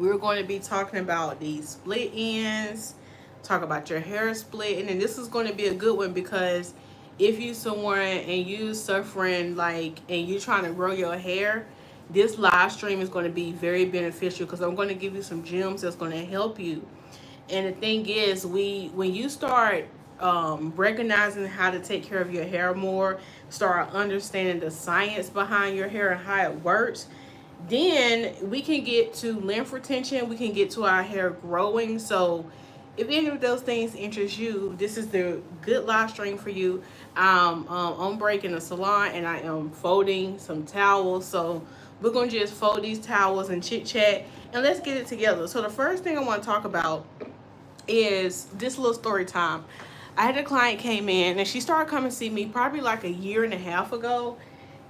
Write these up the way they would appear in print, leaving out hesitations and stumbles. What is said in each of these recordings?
We're going to be talking about these split ends, talk about your hair splitting, and this is going to be a good one because if you someone and you suffering like and you trying to grow your hair, this live stream is going to be very beneficial because I'm going to give you some gems that's going to help you. And the thing is, when you start recognizing how to take care of your hair more, start understanding the science behind your hair and how it works, then we can get to length retention. We can get to our hair growing. So if any of those things interest you, this is the good live stream for you. I'm breaking a salon and I am folding some towels. So we're going to just fold these towels and chit chat and let's get it together. So the first thing I want to talk about is this little story time. I had a client came in and she started coming to see me probably like a year and a half ago,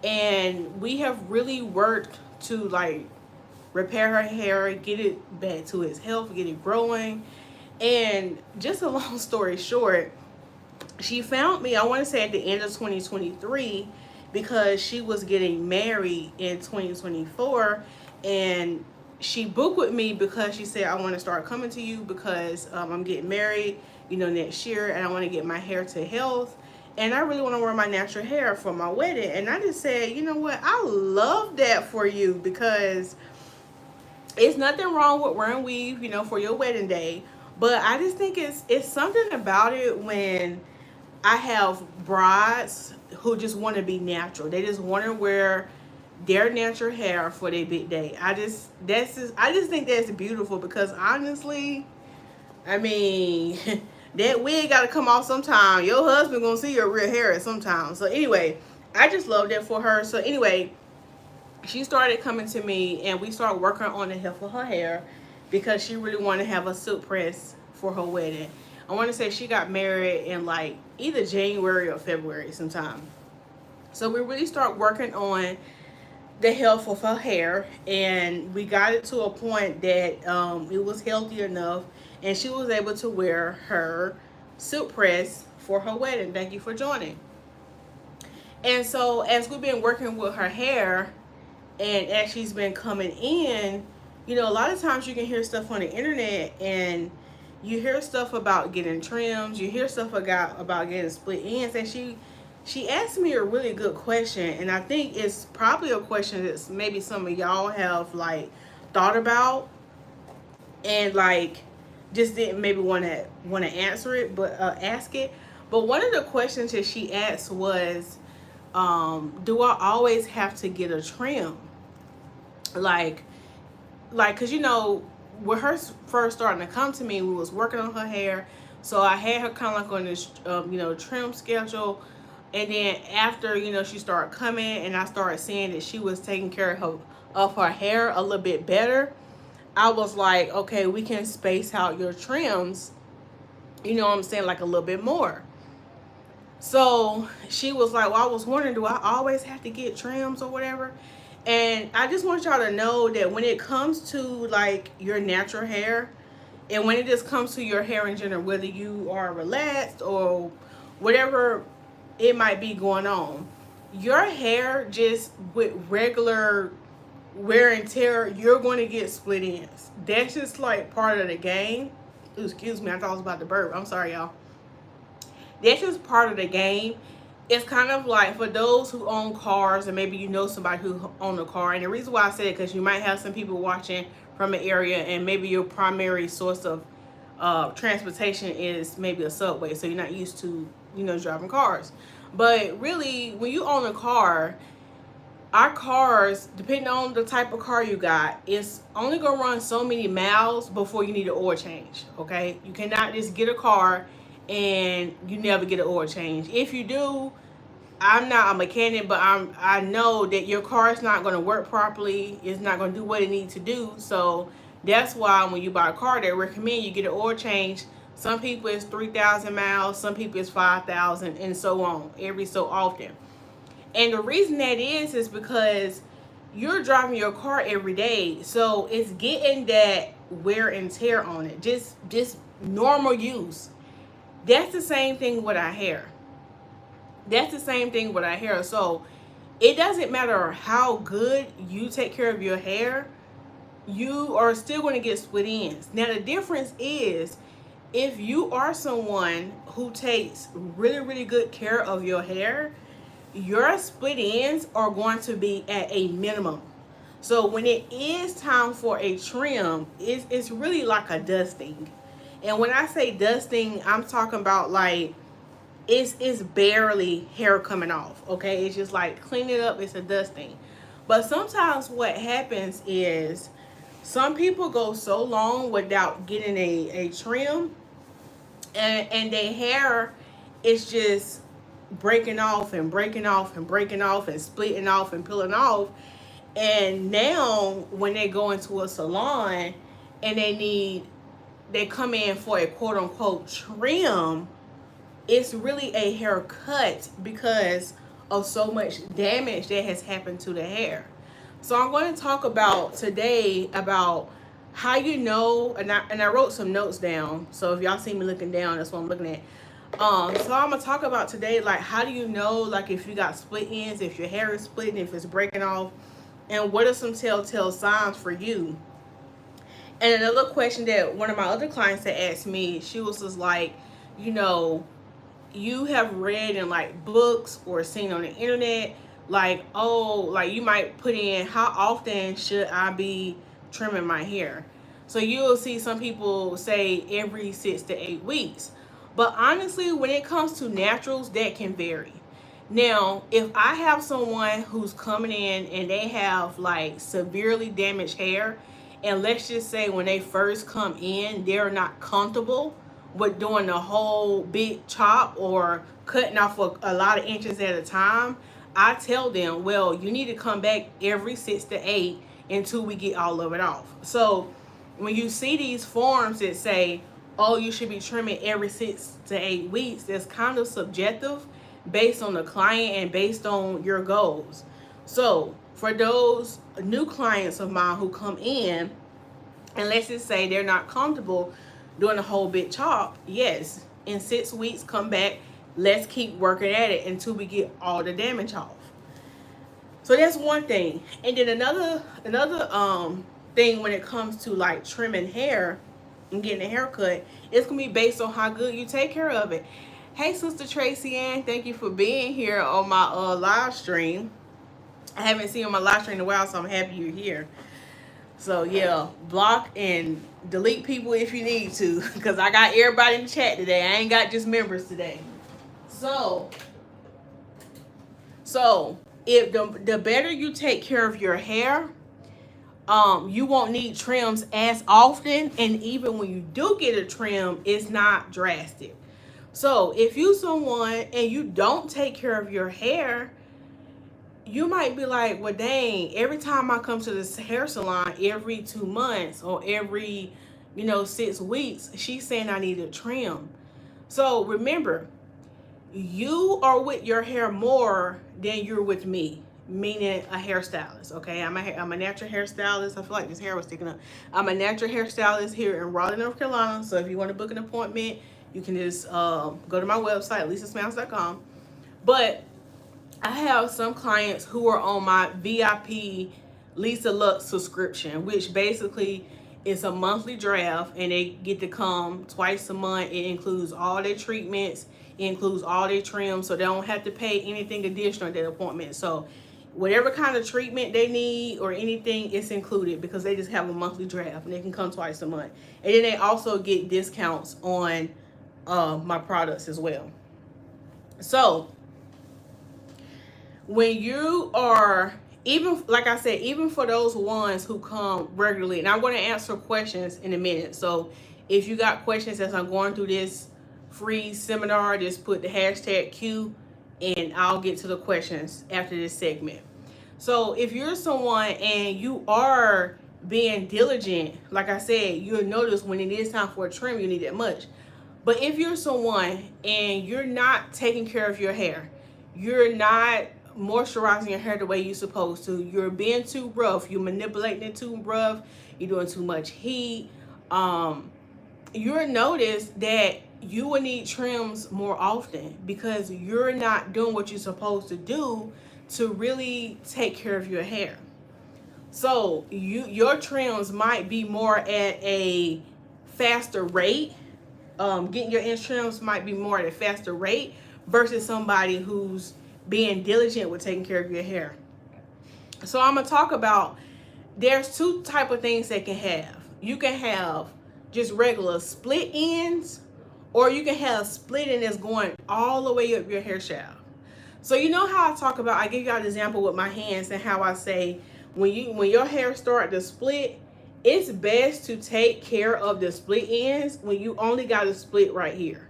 and we have really worked to like repair her hair, get it back to its health, get it growing. And just a long story short, she found me, I want to say at the end of 2023, because she was getting married in 2024, and she booked with me because she said, I want to start coming to you because I'm getting married, next year, and I want to get my hair to health. And I really want to wear my natural hair for my wedding. And I just said, you know what? I love that for you because it's nothing wrong with wearing weave, for your wedding day. But I just think it's something about it when I have brides who just want to be natural. They just want to wear their natural hair for their big day. I just think that's beautiful because honestly, I mean, that wig got to come off sometime. Your husband gonna see your real hair at some time. So anyway, I just love that for her. So anyway, she started coming to me and we started working on the health of her hair because she really wanted to have a silk press for her wedding. I want to say she got married in like either January or February sometime. So we really start working on the health of her hair, and we got it to a point that it was healthy enough and she was able to wear her silk press for her wedding. Thank you for joining. And so as we've been working with her hair and as she's been coming in, a lot of times you can hear stuff on the internet and you hear stuff about getting trims, you hear stuff about getting split ends, and she asked me a really good question, and I think it's probably a question that maybe some of y'all have like thought about and like just didn't maybe want to answer it, but ask it. But one of the questions that she asked was, do I always have to get a trim? Cause with her first starting to come to me, we was working on her hair, so I had her kind of like on this trim schedule. And then after she started coming and I started seeing that she was taking care of her hair a little bit better, I was like, okay, we can space out your trims, like a little bit more. So she was like, well, I was wondering, do I always have to get trims or whatever? And I just want y'all to know that when it comes to like your natural hair, and when it just comes to your hair in general, whether you are relaxed or whatever it might be going on, your hair just with regular wear and tear, you're going to get split ends. That's just like part of the game. Ooh, excuse me, I thought I was about to burp. I'm sorry, y'all. That's just part of the game. It's kind of like for those who own cars, and maybe somebody who own a car. And the reason why I said it, because you might have some people watching from an area and maybe your primary source of transportation is maybe a subway, so you're not used to driving cars. But really, when you own a car, our cars, depending on the type of car you got, it's only gonna run so many miles before you need an oil change. Okay, you cannot just get a car and you never get an oil change. If you do, I'm not a mechanic, but I know that your car is not going to work properly. It's not going to do what it needs to do. So that's why when you buy a car, they recommend you get an oil change. Some people it's 3,000 miles, some people it's 5,000, and so on, every so often. And the reason that is because you're driving your car every day, so it's getting that wear and tear on it. Just normal use. That's the same thing with our hair. So it doesn't matter how good you take care of your hair, you are still going to get split ends. Now the difference is, if you are someone who takes really, really good care of your hair, your split ends are going to be at a minimum. So when it is time for a trim, it's really like a dusting. And when I say dusting, I'm talking about like it's barely hair coming off. Okay, it's just like clean it up. It's a dusting. But sometimes what happens is some people go so long without getting a trim, and their hair is just breaking off and breaking off and breaking off and splitting off and peeling off. And now when they go into a salon and they come in for a quote unquote trim, it's really a haircut because of so much damage that has happened to the hair. So I'm going to talk about today about how you know, and I wrote some notes down. So if y'all see me looking down, that's what I'm looking at. So I'm gonna talk about today, like how do you know, like if you got split ends, if your hair is splitting, if it's breaking off, and what are some telltale signs for you. And another question that one of my other clients had asked me, she was just like, you know, you have read in like books or seen on the internet, like, oh, like you might put in, how often should I be trimming my hair? So you'll see some people say every 6 to 8 weeks. But honestly, when it comes to naturals, that can vary. Now, if I have someone who's coming in and they have like severely damaged hair, and let's just say when they first come in, they're not comfortable with doing the whole big chop or cutting off a lot of inches at a time, I tell them, well, you need to come back every 6 to 8 until we get all of it off. So when you see these forms that say, oh, you should be trimming every 6 to 8 weeks, that's kind of subjective based on the client and based on your goals. So for those new clients of mine who come in, and let's just say they're not comfortable doing a whole big chop, yes, in 6 weeks, come back, let's keep working at it until we get all the damage off. So that's one thing. And then another thing when it comes to like trimming hair and getting a haircut, it's gonna be based on how good you take care of it. Hey, Sister Tracy Ann, thank you for being here on my live stream. I haven't seen you on my live stream in a while, so I'm happy you're here. So yeah, block and delete people if you need to, because I got everybody in the chat today. I ain't got just members today. So if the better you take care of your hair, you won't need trims as often, and even when you do get a trim, it's not drastic. So if you someone and you don't take care of your hair, you might be like, well, dang, every time I come to this hair salon every 2 months or every 6 weeks, she's saying I need a trim. So remember, you are with your hair more than you're with me, meaning a hairstylist. Okay, I'm a natural hairstylist. I feel like this hair was sticking up. I'm a natural hairstylist here in Raleigh, North Carolina. So if you want to book an appointment, you can just go to my website, lisasmilez.com. But I have some clients who are on my VIP Lisa Lux subscription, which basically is a monthly draft, and they get to come twice a month. It includes all their treatments, it includes all their trims, so they don't have to pay anything additional at that appointment. So whatever kind of treatment they need or anything, it's included because they just have a monthly draft and they can come twice a month. And then they also get discounts on my products as well. So when you are, even like I said, even for those ones who come regularly, and I'm going to answer questions in a minute. So if you got questions as I'm going through this free seminar, just put the hashtag Q and I'll get to the questions after this segment. So if you're someone and you are being diligent, like I said, you'll notice when it is time for a trim, you need that much. But if you're someone and you're not taking care of your hair, you're not moisturizing your hair the way you're supposed to, you're being too rough, you're manipulating it too rough, you're doing too much heat, you'll notice that you will need trims more often because you're not doing what you're supposed to do to really take care of your hair. So your trims might be more at a faster rate. Getting your ends trims might be more at a faster rate versus somebody who's being diligent with taking care of your hair. So I'm gonna talk about, there's two type of things that can have. You can have just regular split ends, or you can have split end that's going all the way up your hair shaft. So you know how I talk about, I give y'all an example with my hands and how I say when your hair start to split, it's best to take care of the split ends when you only got a split right here.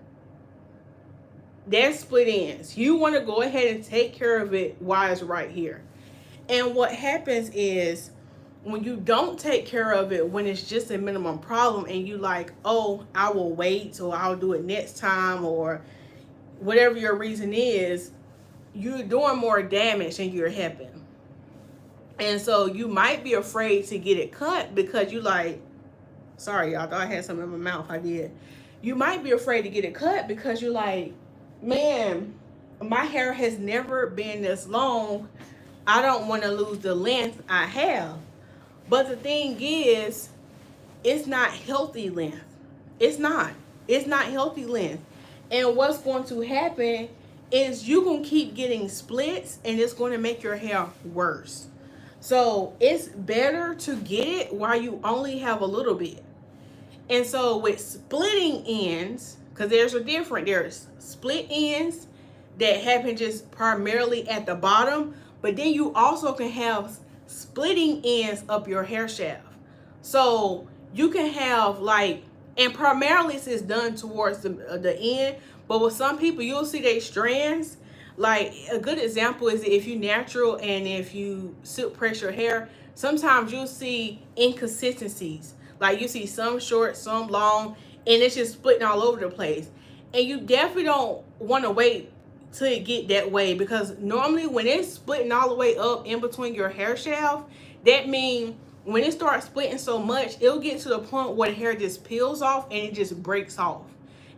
That's split ends. You want to go ahead and take care of it while it's right here. And what happens is when you don't take care of it when it's just a minimum problem and you like, oh, I will wait or I'll do it next time or whatever your reason is, you're doing more damage than you're helping. And so you might be afraid to get it cut because you like, sorry y'all, thought I had something in my mouth. I did. You might be afraid to get it cut because you're like, man, my hair has never been this long. I don't want to lose the length I have. But the thing is, it's not healthy length. It's not healthy length. And what's going to happen is you're going to keep getting splits and it's going to make your hair worse. So it's better to get it while you only have a little bit. And so with splitting ends, because there's split ends that happen just primarily at the bottom, but then you also can have splitting ends up your hair shaft. So you can have like, and primarily it's done towards the end, but with some people you'll see they strands. Like a good example is if you natural and if you silk press your hair, sometimes you'll see inconsistencies. Like you see some short, some long, and it's just splitting all over the place. And you definitely don't want to wait till it get that way, because normally when it's splitting all the way up in between your hair shaft, that means when it starts splitting so much, it'll get to the point where the hair just peels off and it just breaks off.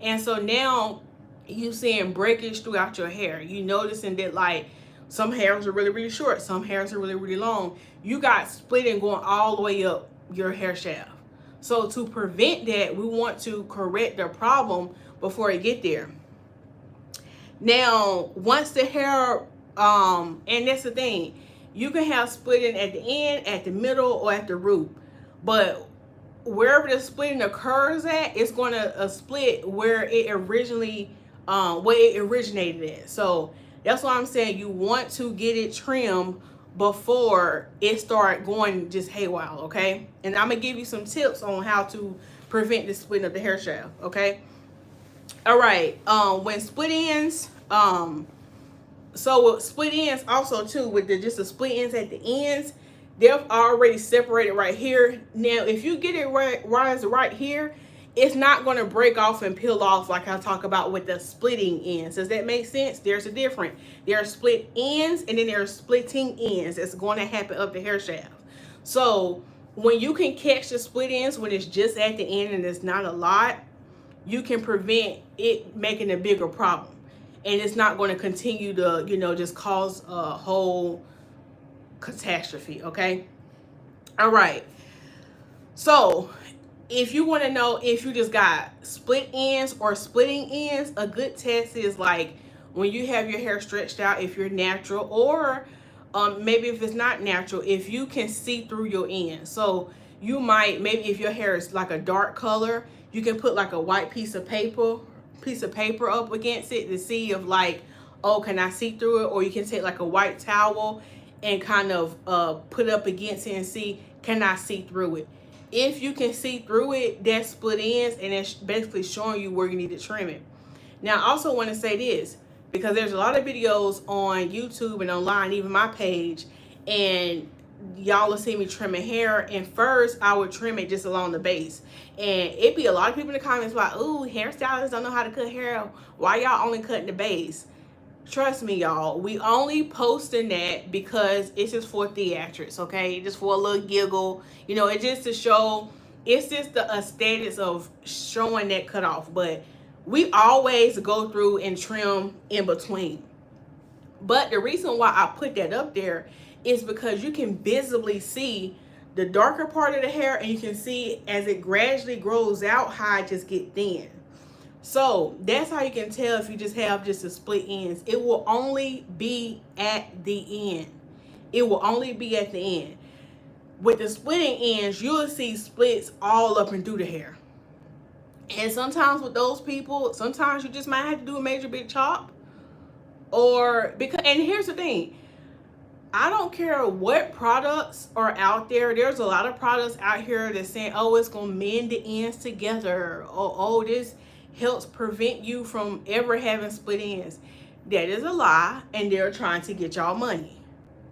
And so now you seeing breakage throughout your hair. You noticing that like some hairs are really, really short, some hairs are really, really long. You got splitting going all the way up your hair shaft. So to prevent that, we want to correct the problem before it get there. Now, once the hair, and that's the thing, you can have splitting at the end, at the middle, or at the root. But wherever the splitting occurs at, it's going to split where it originally, where it originated at. So that's why I'm saying you want to get it trimmed before it start going just haywire, okay? And I'm going to give you some tips on how to prevent the splitting of the hair shaft, okay? All right, when split ends, so with split ends also too, with just the split ends at the ends, they're already separated right here. Now, if you get it right here, it's not going to break off and peel off like I talk about with the splitting ends. Does that make sense? There's a difference. There are split ends and then there are splitting ends. It's going to happen up the hair shaft. So when you can catch the split ends when it's just at the end and it's not a lot, you can prevent it making a bigger problem. And it's not going to continue to, you know, just cause a whole catastrophe, okay? All right. So if you want to know if you just got split ends or splitting ends, a good test is like when you have your hair stretched out, if you're natural, or maybe if it's not natural, if you can see through your ends. So you might, maybe if your hair is like a dark color, you can put like a white piece of paper up against it to see if like, oh, can I see through it? Or you can take like a white towel and kind of put up against it and see, can I see through it? If you can see through it, that's split ends, and it's basically showing you where you need to trim it. Now, I also want to say this, because there's a lot of videos on YouTube and online, even my page, and y'all will see me trimming hair, and first I would trim it just along the base. And it'd be a lot of people in the comments like, ooh, hairstylists don't know how to cut hair. Why y'all only cutting the base? Trust me, y'all, we only posting that because it's just for theatrics, okay? Just for a little giggle, you know, it's just to show, it's just the aesthetics of showing that cut off. But we always go through and trim in between. But the reason why I put that up there is because you can visibly see the darker part of the hair, and you can see as it gradually grows out how it just get thin. So that's how you can tell if you just have just the split ends. It will only be at the end. It will only be at the end. With the splitting ends, you'll see splits all up and through the hair. And sometimes with those people, sometimes you just might have to do a major big chop. Or because, and here's the thing, I don't care what products are out there. There's a lot of products out here that's saying, oh, it's going to mend the ends together. Oh, this helps prevent you from ever having split ends. That is a lie, and they're trying to get y'all money.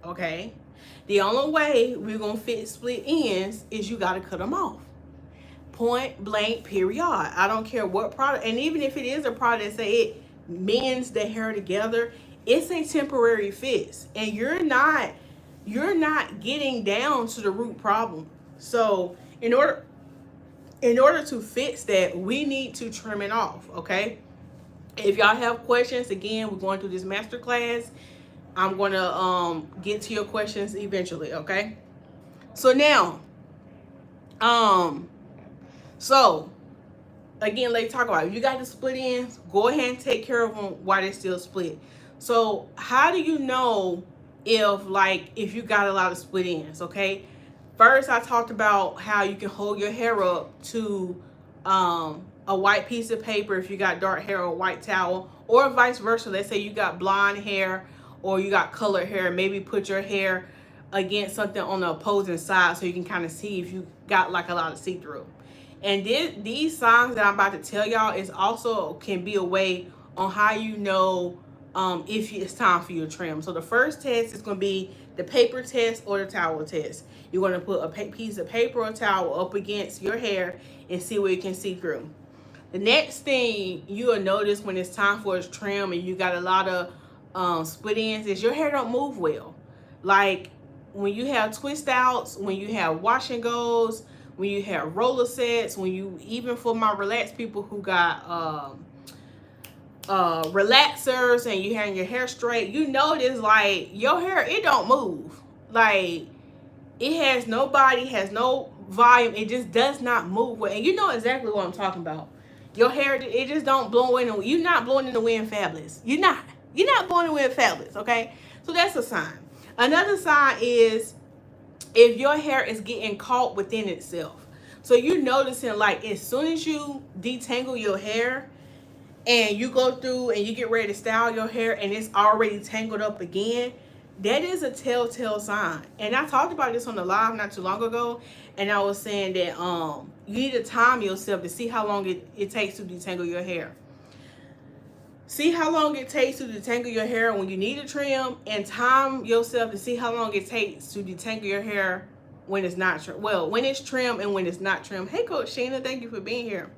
Okay? The only way we're going to fix split ends is you got to cut them off. Point blank, period. I don't care what product. And even if it is a product that say it mends the hair together, it's a temporary fix, and you're not getting down to the root problem. So in order to fix that, we need to trim it off. Okay, if y'all have questions, again, we're going through this master class. I'm going to get to your questions eventually. Okay, so now so again, let's talk about it. If you got the split ends, go ahead and take care of them while they're still split. So how do you know if you got a lot of split ends? Okay, first I talked about how you can hold your hair up to a white piece of paper if you got dark hair, or a white towel, or vice versa. Let's say you got blonde hair or you got colored hair. Maybe put your hair against something on the opposing side so you can kind of see if you got like a lot of see-through. And these signs that I'm about to tell y'all is also can be a way on how you know if it's time for you to trim. So the first test is going to be the paper test or the towel test. You're going to put a piece of paper or towel up against your hair and see where you can see through. The next thing you will notice when it's time for its trim and you got a lot of split ends is your hair don't move well. Like when you have twist outs, when you have wash and goes, when you have roller sets, when you, even for my relaxed people who got relaxers and you having your hair straight, you notice like your hair, it don't move. Like it has no body, has no volume, it just does not move well. And you know exactly what I'm talking about. Your hair, it just don't blow in. You're not blowing in the wind fabulous. You're not blowing in the wind fabulous. Okay, so that's a sign. Another sign is if your hair is getting caught within itself. So you're noticing like as soon as you detangle your hair and you go through and you get ready to style your hair and it's already tangled up again, that is a telltale sign. And I talked about this on the live not too long ago, and I was saying that you need to time yourself to see how long it takes to detangle your hair. See how long it takes to detangle your hair when you need a trim, and time yourself to see how long it takes to detangle your hair when it's not trimmed. Well, when it's trimmed and when it's not trimmed. Hey, Coach Sheena, thank you for being here.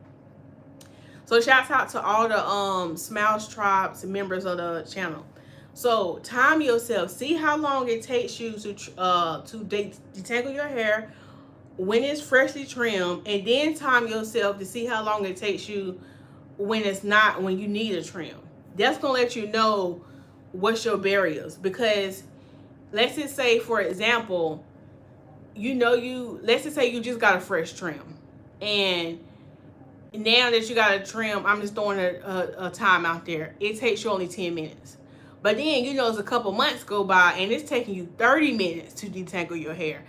So shouts out to all the Smilez tribes and members of the channel. So time yourself. See how long it takes you to detangle your hair when it's freshly trimmed, and then time yourself to see how long it takes you when it's not, when you need a trim. That's gonna let you know what's your barriers. Because let's just say, for example, let's just say you just got a fresh trim, and now that you got a trim, I'm just throwing a time out there, it takes you only 10 minutes. But then it's a couple months go by and it's taking you 30 minutes to detangle your hair.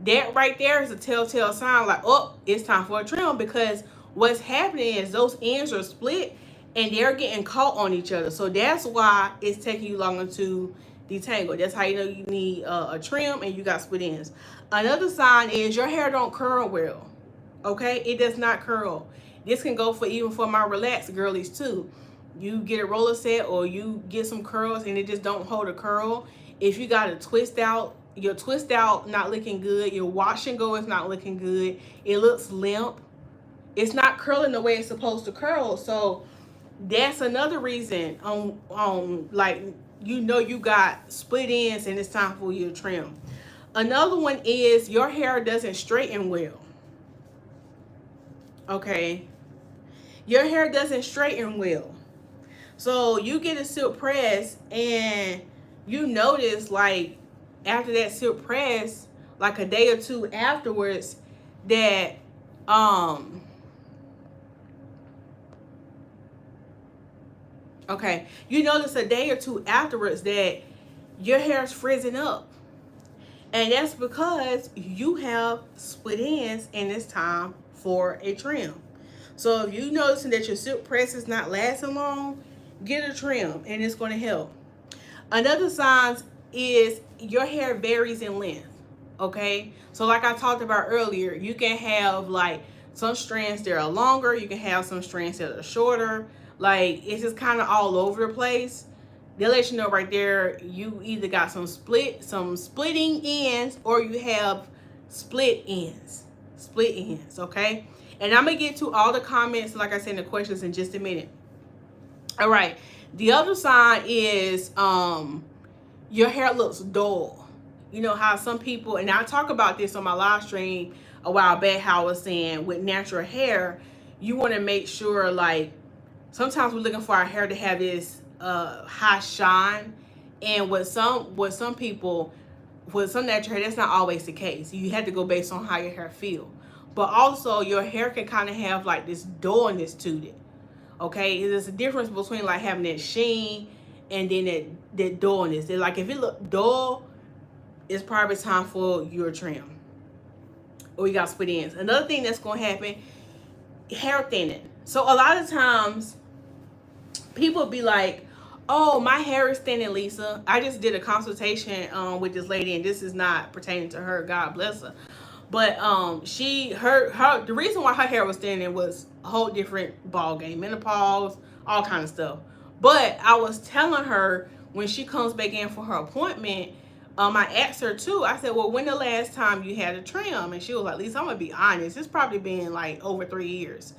That right there is a telltale sign like, oh, it's time for a trim. Because what's happening is those ends are split and they're getting caught on each other. So that's why it's taking you longer to detangle. That's how you know you need a trim and you got split ends. Another sign is your hair don't curl well. Okay, it does not curl. This can go for even for my relaxed girlies too. You get a roller set or you get some curls and it just don't hold a curl. If you got a twist out, your twist out not looking good, your wash and go is not looking good, it looks limp, it's not curling the way it's supposed to curl. So that's another reason like you got split ends and it's time for you to trim. Another one is your hair doesn't straighten well. Okay, your hair doesn't straighten well. So you get a silk press and you notice like after that silk press, like a day or two afterwards, that okay, you notice a day or two afterwards that your hair is frizzing up. And that's because you have split ends and it's time for a trim. So if you noticing that your silk press is not lasting long, get a trim and it's going to help. Another sign is your hair varies in length. Okay, so like I talked about earlier, you can have like some strands that are longer, you can have some strands that are shorter. Like it's just kind of all over the place. They'll let you know right there, you either got some splitting ends, or you have split ends. Okay? And I'm gonna get to all the comments, like I said, in the questions in just a minute. All right. The other sign is your hair looks dull. You know how some people, and I talk about this on my live stream a while back, how I was saying with natural hair, you want to make sure, like, sometimes we're looking for our hair to have this high shine, and with some people, with some natural hair, that's not always the case. You have to go based on how your hair feel. But also your hair can kind of have like this dullness to it. Okay, there's a difference between like having that sheen and then that dullness. Like if it look dull, it's probably time for your trim, or you got split ends. Another thing that's going to happen, hair thinning. So a lot of times people be like, oh, my hair is thinning, Lisa. I just did a consultation with this lady, and this is not pertaining to her, God bless her. But the reason why her hair was thinning was a whole different ball game, menopause, all kind of stuff. But I was telling her when she comes back in for her appointment, I asked her too. I said, well, when the last time you had a trim? And she was like, Lisa, I'm gonna be honest, it's probably been like over 3 years.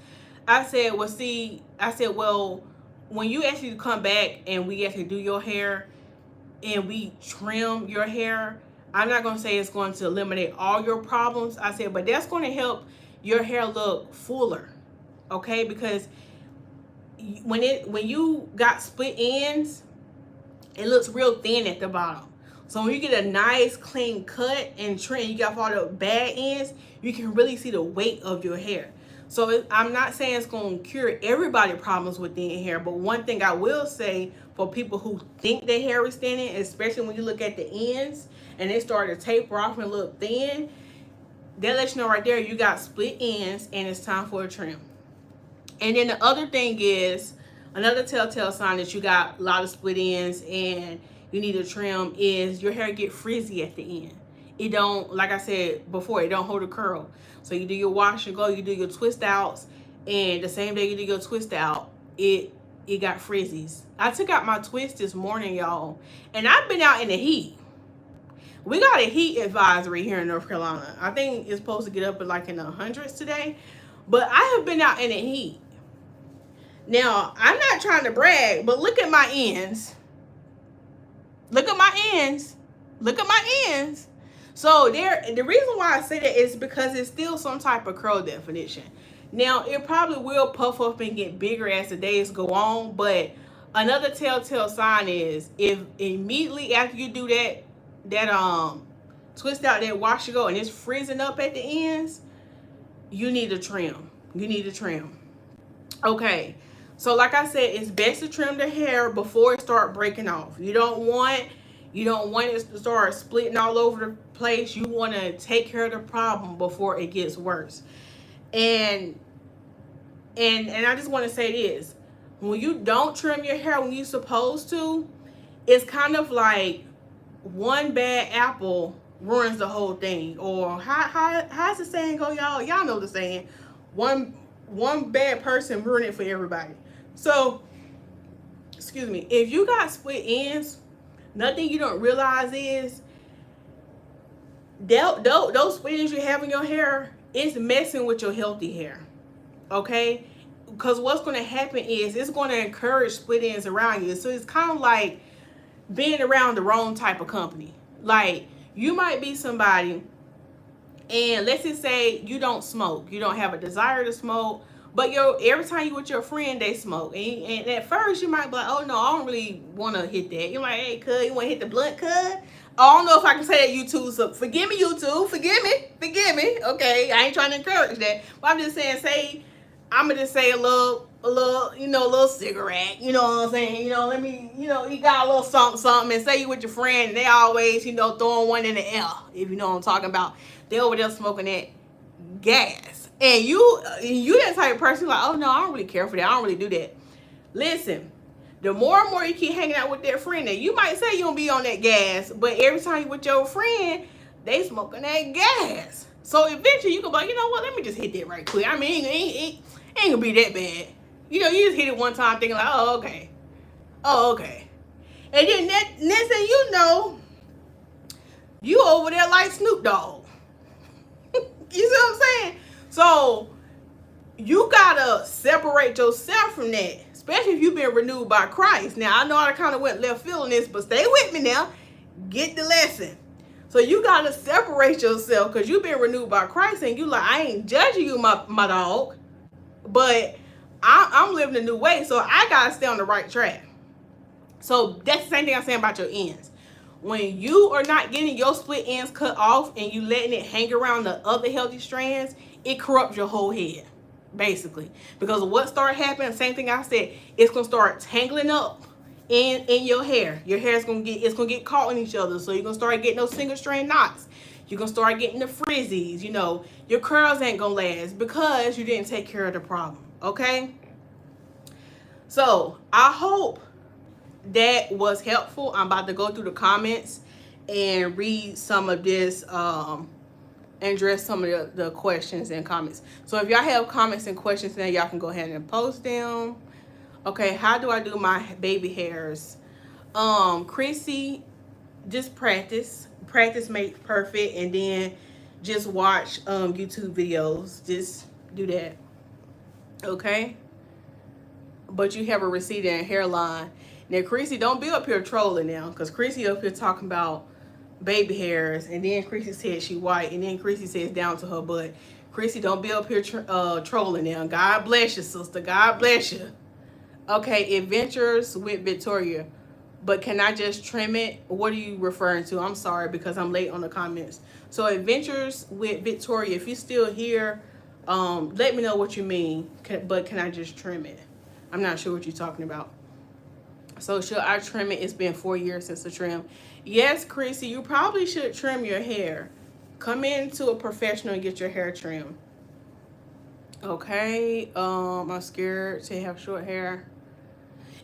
I said, well, when you actually come back and we actually do your hair and we trim your hair, I'm not going to say it's going to eliminate all your problems. I said, but that's going to help your hair look fuller. Okay? Because when you got split ends, it looks real thin at the bottom. So when you get a nice clean cut and trim, you got all the bad ends, you can really see the weight of your hair. So I'm not saying it's going to cure everybody's problems with thin hair, but one thing I will say for people who think their hair is thinning, especially when you look at the ends and they start to taper off and look thin, they'll let you know right there you got split ends and it's time for a trim. And then the other thing is, another telltale sign that you got a lot of split ends and you need a trim is your hair get frizzy at the end. It don't, like I said before, it don't hold a curl. So you do your wash and go, you do your twist outs, and the same day you do your twist out, it got frizzies. I took out my twist this morning, y'all, and I've been out in the heat. We got a heat advisory here in North Carolina. I think it's supposed to get up at like in the hundreds today, but I have been out in the heat. Now, I'm not trying to brag, but look at my ends. Look at my ends. Look at my ends. So the reason why I say that is because it's still some type of curl definition. Now, it probably will puff up and get bigger as the days go on, but another telltale sign is if immediately after you do that twist out, that wash and go, and it's freezing up at the ends, you need a trim. You need a trim. Okay, so like I said, it's best to trim the hair before it start breaking off. You don't want it to start splitting all over the place. You want to take care of the problem before it gets worse. And I just want to say this. When you don't trim your hair when you're supposed to, it's kind of like one bad apple ruins the whole thing. Or how's the saying go, y'all? Y'all know the saying. One bad person ruin it for everybody. So, excuse me. If you got split ends, nothing you don't realize is those split ends you have in your hair, it's messing with your healthy hair. Okay? Because what's going to happen is it's going to encourage split ends around you. So it's kind of like being around the wrong type of company. Like, you might be somebody, and let's just say you don't smoke. You don't have a desire to smoke, but every time you with your friend, they smoke. And at first, you might be like, oh, no, I don't really want to hit that. You're like, hey, cuz, you want to hit the blunt, cuz? I don't know if I can say that, YouTube, so forgive me, YouTube. Forgive me. Okay, I ain't trying to encourage that, but I'm just saying, I'm gonna just say a little, a little cigarette. You know what I'm saying? Let me, you got a little something, and say you with your friend, and they always, throwing one in the air. If you know what I'm talking about, they over there smoking that gas, and you that type of person like, oh no, I don't really care for that. I don't really do that. Listen, the more and more you keep hanging out with that friend, that you might say you don't be on that gas, but every time you with your friend, they smoking that gas. So eventually you can be like, you know what? Let me just hit that right quick. I mean, it ain't gonna be that bad. You just hit it one time, thinking like, oh okay, and then next thing you know, you over there like Snoop Dogg. You see what I'm saying? So you gotta separate yourself from that, especially if you've been renewed by Christ. Now, I know I kind of went left field in this, but stay with me now. Get the lesson. So you gotta separate yourself because you've been renewed by Christ, and you like, I ain't judging you, my dog, but I'm living a new way, so I gotta stay on the right track. So that's the same thing I'm saying about your ends. When you are not getting your split ends cut off and you letting it hang around the other healthy strands, it corrupts your whole head, basically. Because what started happening, same thing I said, it's gonna start tangling up in your hair. Your hair is gonna get caught in each other. So you're gonna start getting those single strand knots. You're gonna start getting the frizzies. Your curls ain't gonna last because you didn't take care of the problem. Okay. So I hope that was helpful. I'm about to go through the comments and read some of this and address some of the questions and comments. So if y'all have comments and questions, then y'all can go ahead and post them. Okay, how do I do my baby hairs? Chrissy, just practice makes perfect, and then just watch YouTube videos. Just do that. Okay, but you have a receding hairline. Now, Chrissy, don't be up here trolling now, because Chrissy up here talking about baby hairs, and then Chrissy said she white, and then Chrissy says down to her butt. Chrissy, don't be up here trolling now. God bless you, sister. God bless you. Okay, Adventures with Victoria. But can I just trim it? What are you referring to? I'm sorry, because I'm late on the comments. So Adventures with Victoria, if you're still here, let me know what you mean. But can I just trim it? I'm not sure what you're talking about. So should I trim it? It's been 4 years since the trim. Yes, Chrissy, you probably should trim your hair. Come into a professional and get your hair trimmed. Okay, I'm scared to have short hair.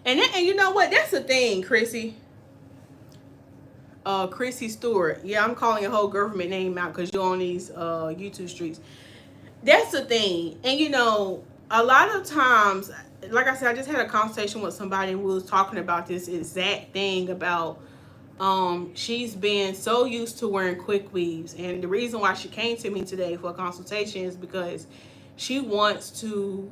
And you know what? That's the thing, Chrissy. Chrissy Stewart. Yeah, I'm calling your whole government name out because you're on these YouTube streets. That's the thing. And a lot of times, like I said, I just had a conversation with somebody and we was talking about this exact thing about she's been so used to wearing quick weaves, and the reason why she came to me today for a consultation is because she wants to,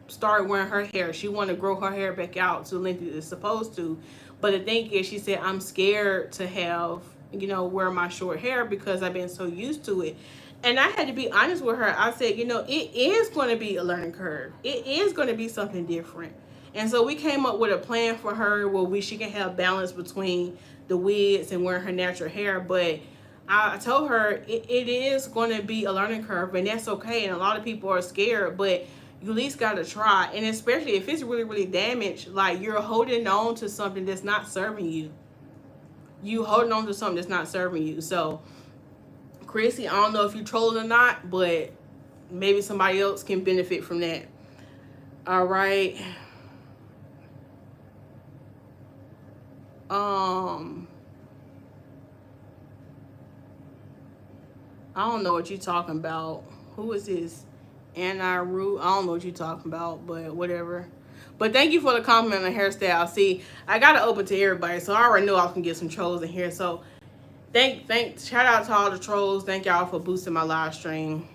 start wearing her hair. She want to grow her hair back out to the length it's supposed to. But the thing is, she said, I'm scared to have, wear my short hair because I've been so used to it. And I had to be honest with her. I said, it is going to be a learning curve. It is going to be something different. And so we came up with a plan for her where she can have balance between the wigs and wearing her natural hair. But I told her it is going to be a learning curve, and that's okay. And a lot of people are scared, but you at least got to try. And especially if it's really, really damaged, like you're holding on to something that's not serving you. You holding on to something that's not serving you. So, Chrissy, I don't know if you trolling or not, but maybe somebody else can benefit from that. All right. I don't know what you're talking about. Who is this? Anna Rue. I don't know what you're talking about, but whatever. But thank you for the compliment on the hairstyle. See, I got to open to everybody, so I already know I can get some trolls in here. So, shout out to all the trolls. Thank y'all for boosting my live stream.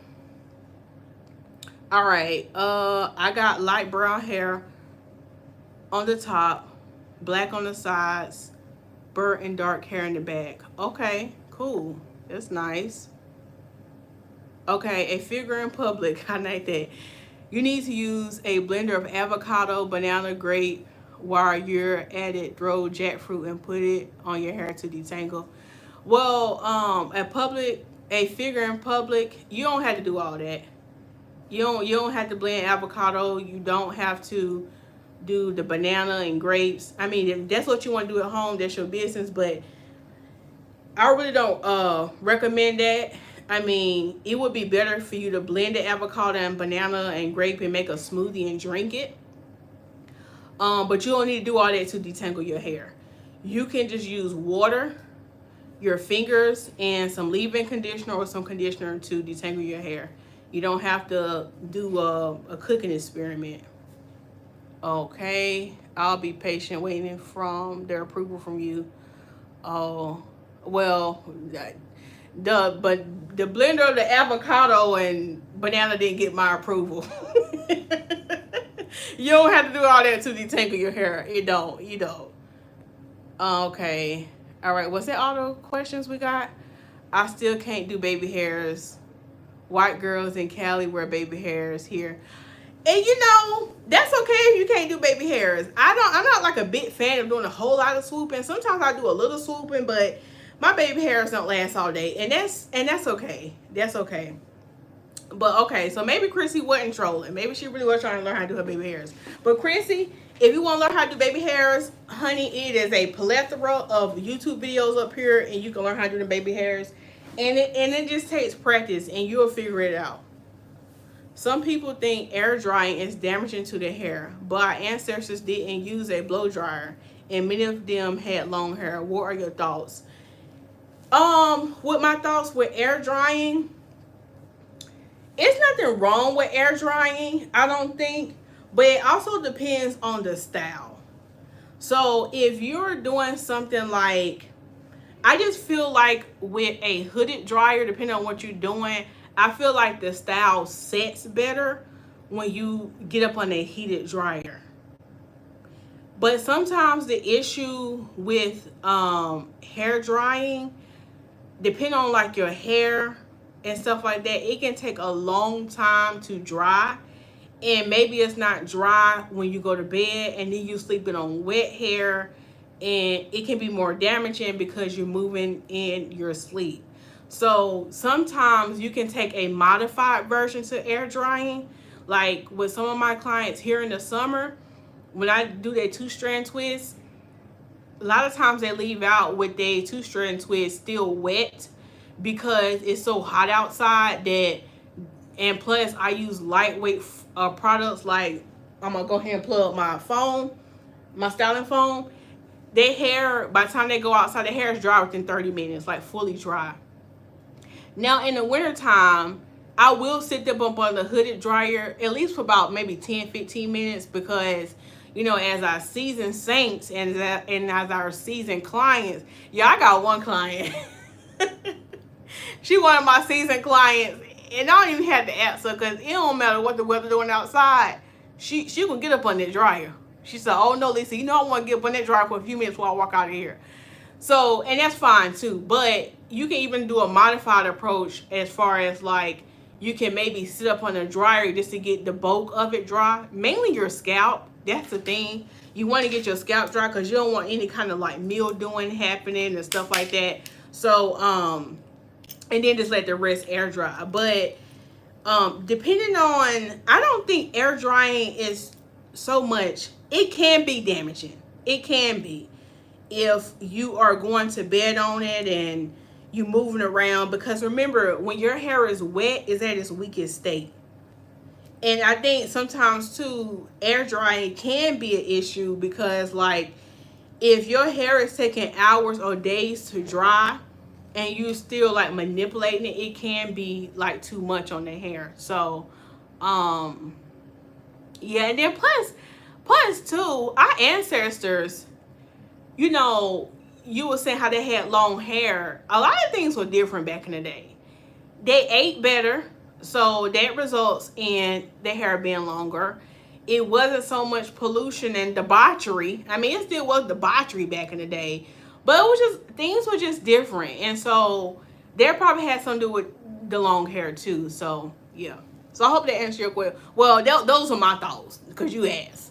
All right. I got light brown hair on the top, black on the sides, burnt and dark hair in the back. Okay, cool. That's nice. Okay, a figure in public. I like that. You need to use a blender of avocado, banana, grape, while you're at it, throw jackfruit and put it on your hair to detangle. Well, a figure in public, you don't have to do all that. You don't have to blend avocado. You don't have to do the banana and grapes. I mean, if that's what you want to do at home, that's your business. But I really don't recommend that. I mean, it would be better for you to blend the avocado and banana and grape and make a smoothie and drink it. But you don't need to do all that to detangle your hair. You can just use water, your fingers, and some leave-in conditioner or some conditioner to detangle your hair. You don't have to do a cooking experiment. Okay, I'll be patient waiting from their approval from you. Oh, well, but the blender of the avocado and banana didn't get my approval. You don't have to do all that to detangle your hair. You don't. Okay. All right. Was that all the questions we got? I still can't do baby hairs. White girls in Cali wear baby hairs here. And that's okay if you can't do baby hairs. I'm not like a big fan of doing a whole lot of swooping. Sometimes I do a little swooping, but my baby hairs don't last all day. And that's okay. That's okay. But okay, so maybe Chrissy wasn't trolling. Maybe she really was trying to learn how to do her baby hairs. But Chrissy, if you want to learn how to do baby hairs, honey, it is a plethora of YouTube videos up here, and you can learn how to do the baby hairs. And it just takes practice, and you'll figure it out. Some people think air drying is damaging to the hair, but our ancestors didn't use a blow dryer, and many of them had long hair. What are your thoughts? With my thoughts with air drying, it's nothing wrong with air drying, I don't think, but it also depends on the style. So if you're doing something like, I just feel like with a hooded dryer, depending on what you're doing, I feel like the style sets better when you get up on a heated dryer. But sometimes the issue with hair drying, depending on like your hair and stuff like that, it can take a long time to dry, and maybe it's not dry when you go to bed, and then you sleeping on wet hair, and it can be more damaging because you're moving in your sleep. So sometimes you can take a modified version to air drying. Like with some of my clients here in the summer, when I do their 2-strand twist, a lot of times they leave out with their 2-strand twist still wet, because it's so hot outside that, and plus I use lightweight products. Like, I'm gonna go ahead and plug my phone, my styling foam. Their hair, by the time they go outside, their hair is dry within 30 minutes, like fully dry. Now in the wintertime, I will sit them up on the hooded dryer at least for about maybe 10-15 minutes, because as our seasoned saints and as our seasoned clients, yeah, I got one client. She one of my seasoned clients, and I don't even have to ask her, because it don't matter what the weather doing outside. She can get up on that dryer. She said, "Oh no, Lisa, I want to get up on that dryer for a few minutes while I walk out of here." So, and that's fine too. But you can even do a modified approach, as far as like, you can maybe sit up on the dryer just to get the bulk of it dry. Mainly your scalp. That's the thing. You want to get your scalp dry, because you don't want any kind of like mildewing happening and stuff like that. So, and then just let the rest air dry. But depending on, I don't think air drying is so much. It can be damaging. It can be, if you are going to bed on it and you moving around, because remember, when your hair is wet, it's at its weakest state. And I think sometimes too, air drying can be an issue, because like, if your hair is taking hours or days to dry, and you still like manipulating it, it can be like too much on the hair. So yeah, and then plus too, our ancestors, you were saying how they had long hair. A lot of things were different back in the day. They ate better, so that results in their hair being longer. It wasn't so much pollution and debauchery. I mean, it still was debauchery back in the day, but it was just, things were just different. And so that probably had something to do with the long hair too. So yeah. So I hope that answered your question. Well, those are my thoughts, because you asked.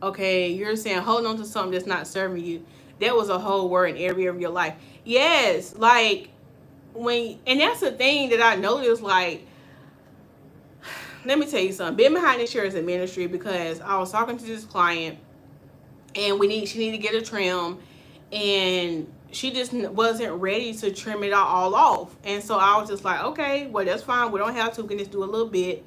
Okay, you're saying hold on to something that's not serving you. That was a whole word in every area of your life. Yes, like and that's the thing that I noticed, like, let me tell you something. Being behind the chairs in ministry, because I was talking to this client and she needed to get a trim, and she just wasn't ready to trim it all off. And so I was just like, okay, well, that's fine. We don't have to. We can just do a little bit.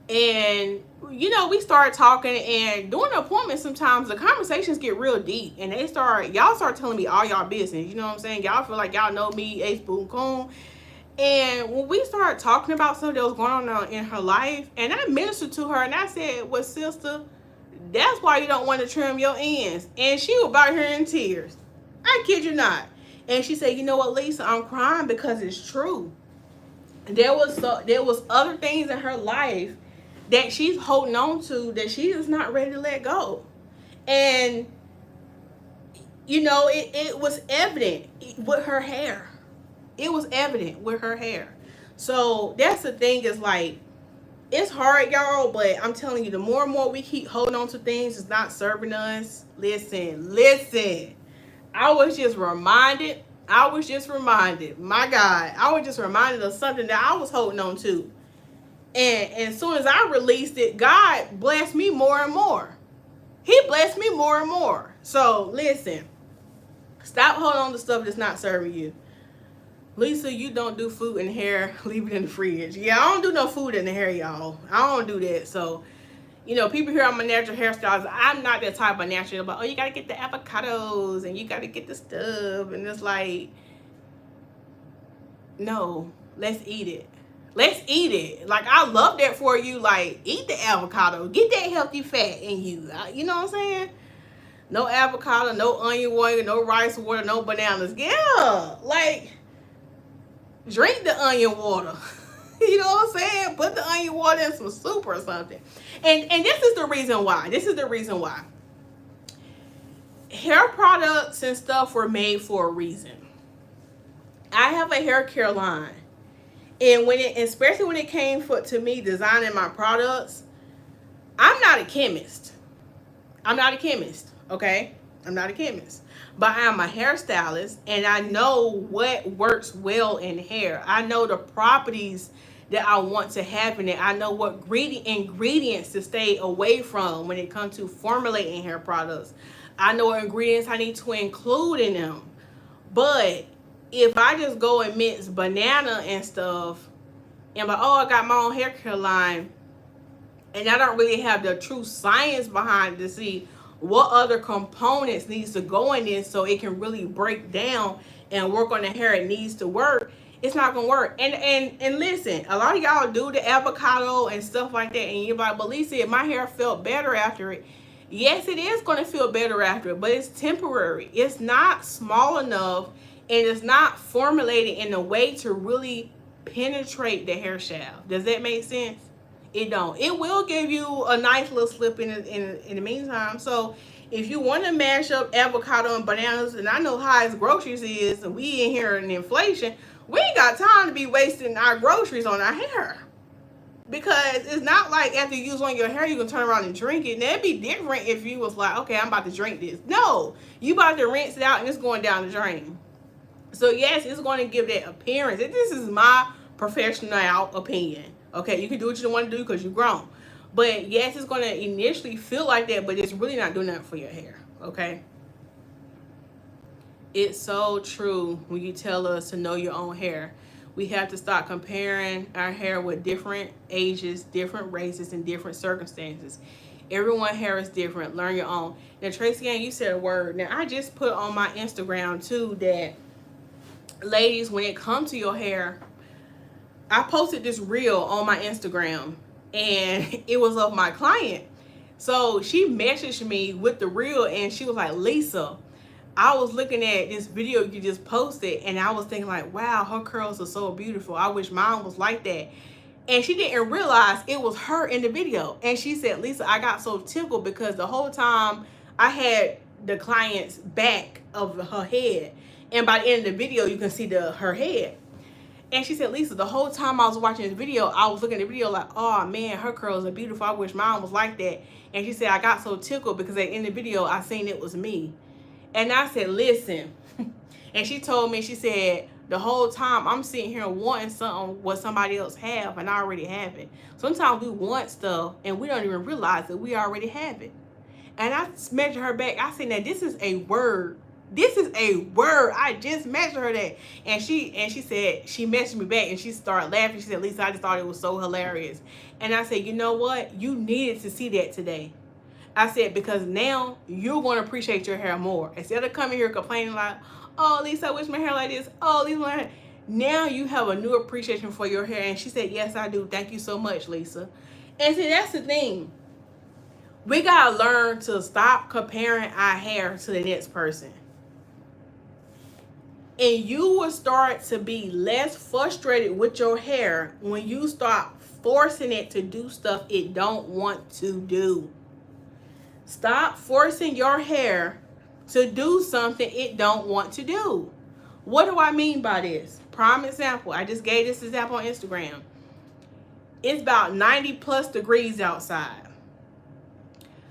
And we started talking, and during the appointment, sometimes the conversations get real deep, and y'all start telling me all y'all business. You know what I'm saying? Y'all feel like y'all know me, ace boom coon. And when we started talking about something that was going on in her life, and I ministered to her, and I said, well, sister, that's why you don't want to trim your ends. And she was about here in tears. I kid you not. And she said, you know what, Lisa, I'm crying because it's true. There was other things in her life that she's holding on to that she is not ready to let go. And it was evident with her hair. It was evident with her hair. So that's the thing, is like, it's hard, y'all, but I'm telling you, the more and more we keep holding on to things that's not serving us, listen. I was just reminded, my God, I was just reminded of something that I was holding on to. And as soon as I released it, God blessed me more and more. He blessed me more and more. So listen, stop holding on to stuff that's not serving you. Lisa, you don't do food and hair, leave it in the fridge. Yeah, I don't do no food in the hair, y'all. I don't do that. So, people here, I'm a natural hairstylist. I'm not that type of natural, but, oh, you got to get the avocados and you got to get the stuff. And it's like, no, let's eat it. Let's eat it. Like, I love that for you. Like, eat the avocado. Get that healthy fat in you. You know what I'm saying? No avocado, no onion water, no rice water, no bananas. Yeah, like, drink the onion water. You know what I'm saying? Put the onion water in some soup or something. And this is the reason why. Hair products and stuff were made for a reason. I have a hair care line. And especially when it came to me designing my products, I'm not a chemist. Okay? I'm not a chemist. But I'm a hairstylist, and I know what works well in hair. I know the properties that I want to have in it. I know what ingredients to stay away from when it comes to formulating hair products. I know what ingredients I need to include in them. But if I just go and mix banana and stuff, and I got my own hair care line, and I don't really have the true science behind it to see what other components needs to go in this so it can really break down and work on the hair it needs to work, it's not gonna work. And listen, a lot of y'all do the avocado and stuff like that, and you're like, but Lisa, if my hair felt better after it, yes, it is gonna feel better after it, but it's temporary. It's not small enough, and it's not formulated in a way to really penetrate the hair shaft. Does that make sense? It don't. It will give you a nice little slip in the meantime. So if you want to mash up avocado and bananas, and I know how groceries is, and we in here in inflation, we ain't got time to be wasting our groceries on our hair. Because it's not like after you use on your hair, you can turn around and drink it. And that'd be different if you was like, okay, I'm about to drink this. No, you about to rinse it out and it's going down the drain. So yes, it's going to give that appearance. And this is my professional opinion. Okay, you can do what you want to do because you're grown. But yes, it's going to initially feel like that, but it's really not doing that for your hair. Okay? It's so true when you tell us to know your own hair. We have to start comparing our hair with different ages, different races, and different circumstances. Everyone's hair is different. Learn your own. Now, Tracy Ann, you said a word. Now, I just put on my Instagram, too, that, ladies, when it comes to your hair, I posted this reel on my Instagram, and it was of my client. So she messaged me with the reel, and she was like, Lisa, I was looking at this video you just posted, and I was thinking like, wow, her curls are so beautiful. I wish mine was like that. And she didn't realize it was her in the video. And she said, Lisa, I got so tickled because the whole time I had the client's back of her head. And by the end of the video, you can see her head. And she said, Lisa, the whole time I was watching this video, I was looking at the video like, oh man, her curls are beautiful. I wish mine was like that. And she said, I got so tickled because in the video, I seen it was me. And I said, listen. And she told me, she said, the whole time I'm sitting here wanting something what somebody else have and I already have it. Sometimes we want stuff and we don't even realize that we already have it. And I measured her back. I said, now this is a word. This is a word. I just measured her that. And she said, she messaged me back and she started laughing. She said, Lisa, I just thought it was so hilarious. And I said, you know what? You needed to see that today. I said, because now you're going to appreciate your hair more. Instead of coming here complaining like, oh, Lisa, I wish my hair like this. Oh, Lisa, my hair. Now you have a new appreciation for your hair. And she said, yes, I do. Thank you so much, Lisa. And see, that's the thing. We got to learn to stop comparing our hair to the next person. And you will start to be less frustrated with your hair when you start forcing it to do stuff it don't want to do. Stop forcing your hair to do something it don't want to do. What do I mean by this? Prime example. I just gave this example on Instagram. It's about 90 plus degrees outside.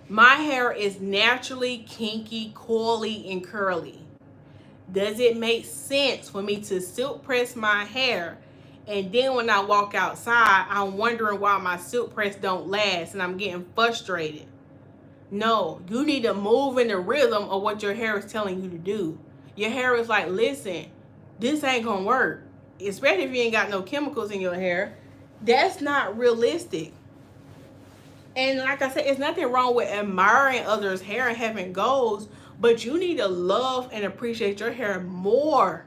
My hair is naturally kinky, coily, and curly. Does it make sense for me to silk press my hair and then when I walk outside, I'm wondering why my silk press don't last and I'm getting frustrated? No, you need to move in the rhythm of what your hair is telling you to do. Your hair is like, listen, this ain't gonna work. Especially if you ain't got no chemicals in your hair. That's not realistic. And like I said, it's nothing wrong with admiring others' hair and having goals, but you need to love and appreciate your hair more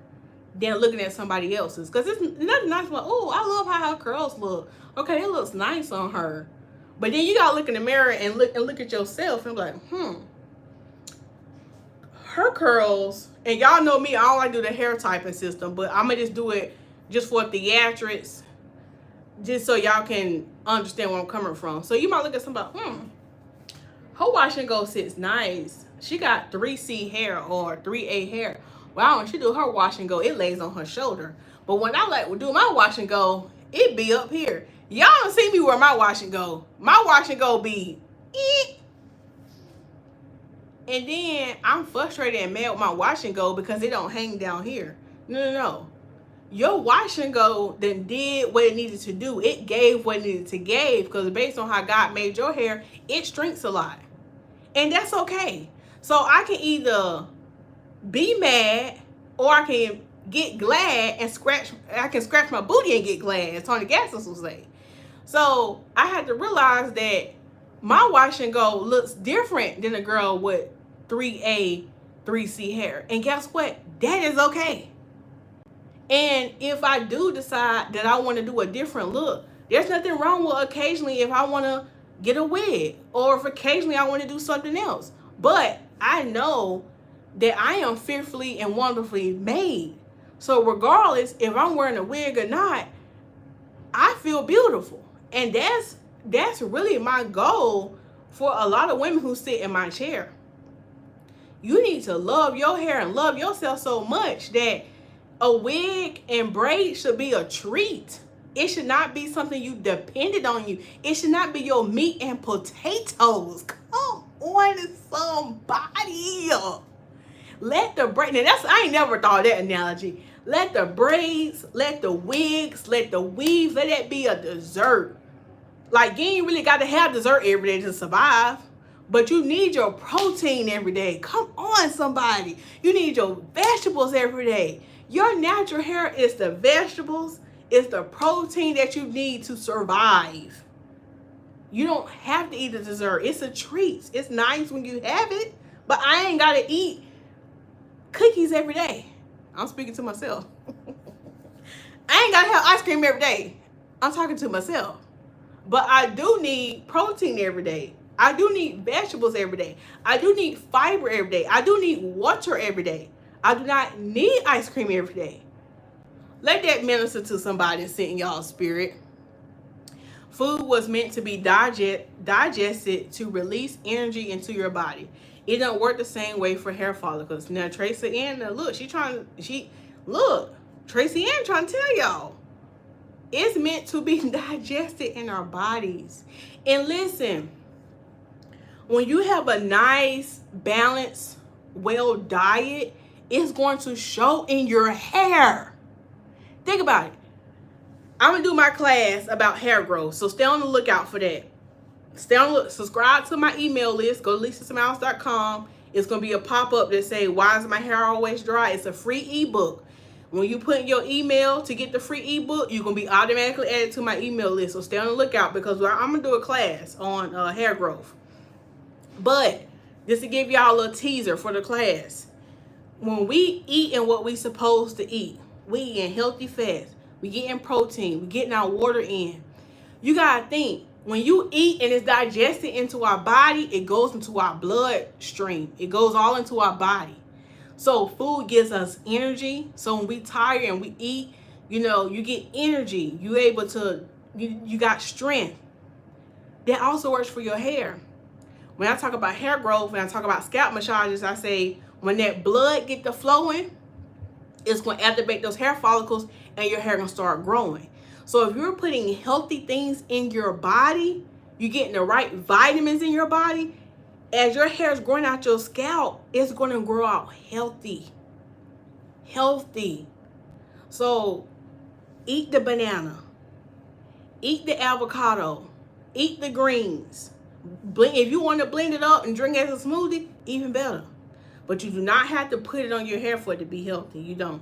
than looking at somebody else's. Because it's nothing nice about, oh, I love how her curls look. Okay, it looks nice on her. But then you gotta look in the mirror and look at yourself and be like, her curls, and y'all know me, I don't like to do the hair typing system, but I'm gonna just do it just for theatrics, just so y'all can understand where I'm coming from. So you might look at somebody, her wash and go sits nice. She got 3C hair or 3A hair. Well, when she do her wash and go, it lays on her shoulder. But when I like do my wash and go, it be up here. Y'all don't see me wear my wash and go. My wash and go be and then I'm frustrated and mad with my wash and go because it don't hang down here. No. Your wash and go then did what it needed to do. It gave what it needed to give because based on how God made your hair, it shrinks a lot. And that's okay. So I can either be mad or I can get glad and scratch my booty and get glad, as Tony Gassis will say. So I had to realize that my wash and go looks different than a girl with 3A, 3C hair. And guess what? That is okay. And if I do decide that I want to do a different look, there's nothing wrong with occasionally if I want to get a wig or if occasionally I want to do something else. But I know that I am fearfully and wonderfully made. So regardless if I'm wearing a wig or not, I feel beautiful. And that's really my goal for a lot of women who sit in my chair. You need to love your hair and love yourself so much that a wig and braids should be a treat. It should not be something you depended on you. It should not be your meat and potatoes. Come on, somebody. Let the braid. Now I ain't never thought of that analogy. Let the braids, let the wigs, let the weaves, let that be a dessert. Like you ain't really got to have dessert every day to survive. But you need your protein every day. Come on, somebody. You need your vegetables every day. Your natural hair is the vegetables, it's the protein that you need to survive. You don't have to eat the dessert. It's a treat. It's nice when you have it, but I ain't got to eat cookies every day. I'm speaking to myself. I ain't got to have ice cream every day. I'm talking to myself. But I do need protein every day. I do need vegetables every day. I do need fiber every day. I do need water every day. I do not need ice cream every day. Let that minister to somebody and sit in y'all's spirit. Food was meant to be digested to release energy into your body. It don't work the same way for hair follicles. Now Tracy Ann, look, Tracy Ann trying to tell y'all. It's meant to be digested in our bodies. And listen, when you have a nice, balanced, well diet, it's going to show in your hair. Think about it. I'm gonna do my class about hair growth, so stay on the lookout for that. Subscribe to my email list. Go to lisasmilez.com. It's gonna be a pop-up that say, "Why is my hair always dry?" It's a free ebook. When you put in your email to get the free ebook, you're gonna be automatically added to my email list. So stay on the lookout, because I'm gonna do a class on hair growth. But just to give y'all a little teaser for the class, when we eating what we supposed to eat, we eating healthy fats, we getting protein, we getting our water in. You gotta think, when you eat and it's digested into our body, it goes into our bloodstream. It goes all into our body. So food gives us energy. So when we tired and we eat, you get energy. You got strength. That also works for your hair. When I talk about hair growth and I talk about scalp massages, I say when that blood get to flowing, it's going to activate those hair follicles and your hair going to start growing. So if you're putting healthy things in your body, you're getting the right vitamins in your body, as your hair is growing out your scalp, it's going to grow out healthy. Healthy. So eat the banana. Eat the avocado. Eat the greens. If you want to blend it up and drink it as a smoothie, even better. But you do not have to put it on your hair for it to be healthy. You don't.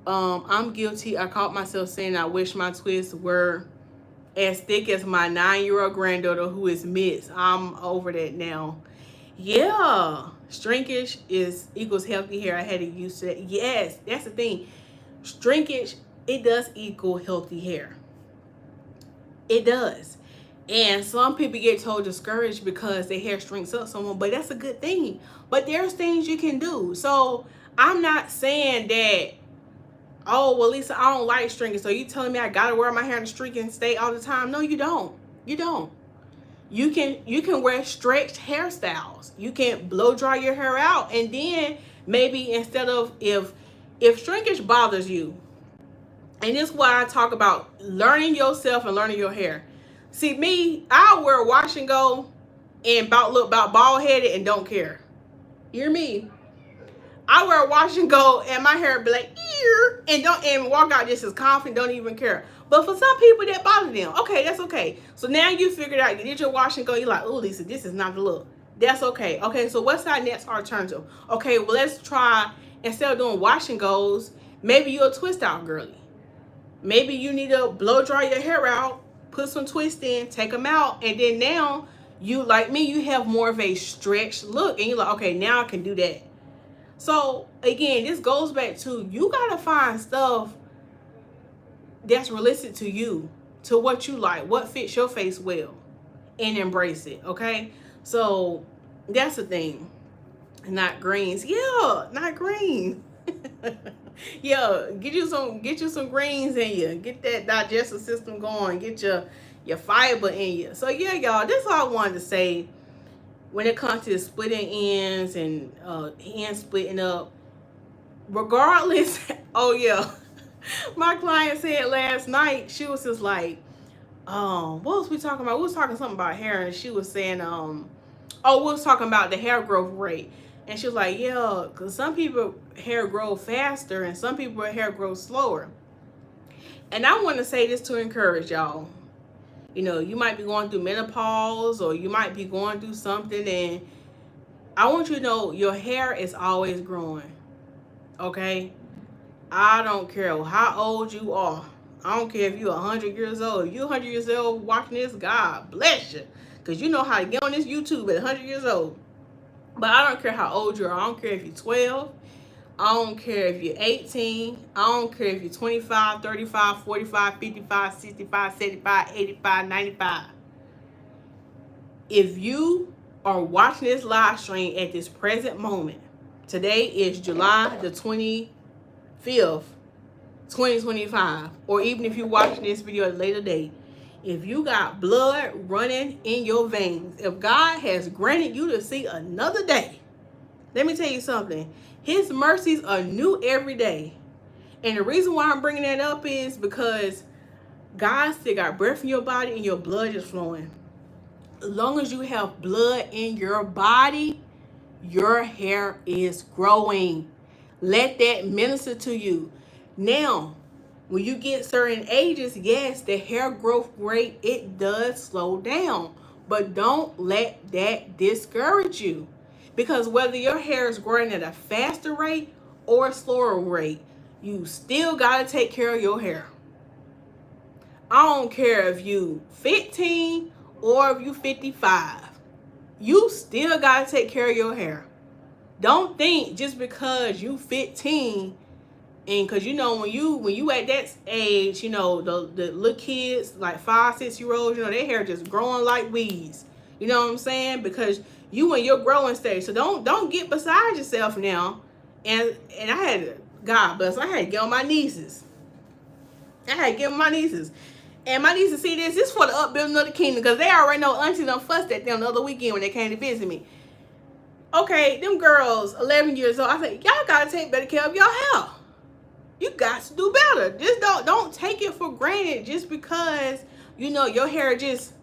I'm guilty. I caught myself saying I wish my twists were as thick as my 9-year-old granddaughter, who is mixed. I'm over that now. Yeah. Shrinkage equals healthy hair. I had to use that. Yes, that's the thing. Shrinkage, it does equal healthy hair. It does. And some people get told discouraged because their hair shrinks up so much, but that's a good thing. But there's things you can do. So I'm not saying that, oh, well, Lisa, I don't like shrinking, so you telling me I gotta wear my hair in a streak and stay all the time? No, you don't. You don't. You can wear stretched hairstyles. You can blow dry your hair out, and then maybe instead of if shrinkage bothers you, and this is why I talk about learning yourself and learning your hair. See, me, I wear wash and go and look about bald headed and don't care. You hear me? I wear wash and go and my hair be like, ear, and walk out just as confident, don't even care. But for some people that bother them, okay, that's okay. So now you figured out, you did your wash and go, you're like, oh, Lisa, this is not the look. That's okay. Okay, so what's our next alternative? Okay, well, let's try, instead of doing wash and goes, maybe you're a twist out girly. Maybe you need to blow dry your hair out, put some twist in, take them out, and then now you, like me, you have more of a stretched look, and you're like, okay, now I can do that. So again, this goes back to, you gotta find stuff that's realistic to you, to what you like, what fits your face well, and embrace it. Okay, so that's the thing. Not greens. Yeah, not greens. Yeah, get you some greens in you. Get that digestive system going. Get your fiber in you. So yeah, y'all, that's all I wanted to say when it comes to splitting ends and ends splitting up. Regardless, oh yeah, my client said last night, she was just like, what was we talking about? We was talking something about hair, and she was saying, we was talking about the hair growth rate. And she was like, yeah, because some people hair grow faster and some people hair grows slower. And I want to say this to encourage y'all. You know, you might be going through menopause, or you might be going through something, and I want you to know your hair is always growing. Okay? I don't care how old you are. I don't care if you're 100 years old. If you're 100 years old watching this, God bless you. Because you know how to get on this YouTube at 100 years old. But I don't care how old you are. I don't care if you're 12. I don't care if you're 18. I don't care if you're 25, 35, 45, 55, 65, 75, 85, 95. If you are watching this live stream at this present moment, today is July the 25th, 2025. Or even if you're watching this video at a later date, if you got blood running in your veins, if God has granted you to see another day, let me tell you something. His mercies are new every day. And the reason why I'm bringing that up is because God still got breath in your body and your blood is flowing. As long as you have blood in your body, your hair is growing. Let that minister to you. Now, when you get certain ages, yes, the hair growth rate, it does slow down. But don't let that discourage you. Because whether your hair is growing at a faster rate or a slower rate, you still got to take care of your hair. I don't care if you 15 or if you 55. You still got to take care of your hair. Don't think just because you 15 and because you know when you at that age, you know, the little kids like 5-6-year-olds, you know, their hair just growing like weeds. You know what I'm saying? Because you in your growing stage. So don't get beside yourself now. And I had, God bless, I had to get on my nieces. I had to get on my nieces. And my nieces see this. This is for the upbuilding of the kingdom. Because they already know auntie done fussed at them the other weekend when they came to visit me. Okay, them girls, 11 years old, I said, y'all gotta take better care of your hair. You got to do better. Just don't take it for granted just because, you know, your hair just,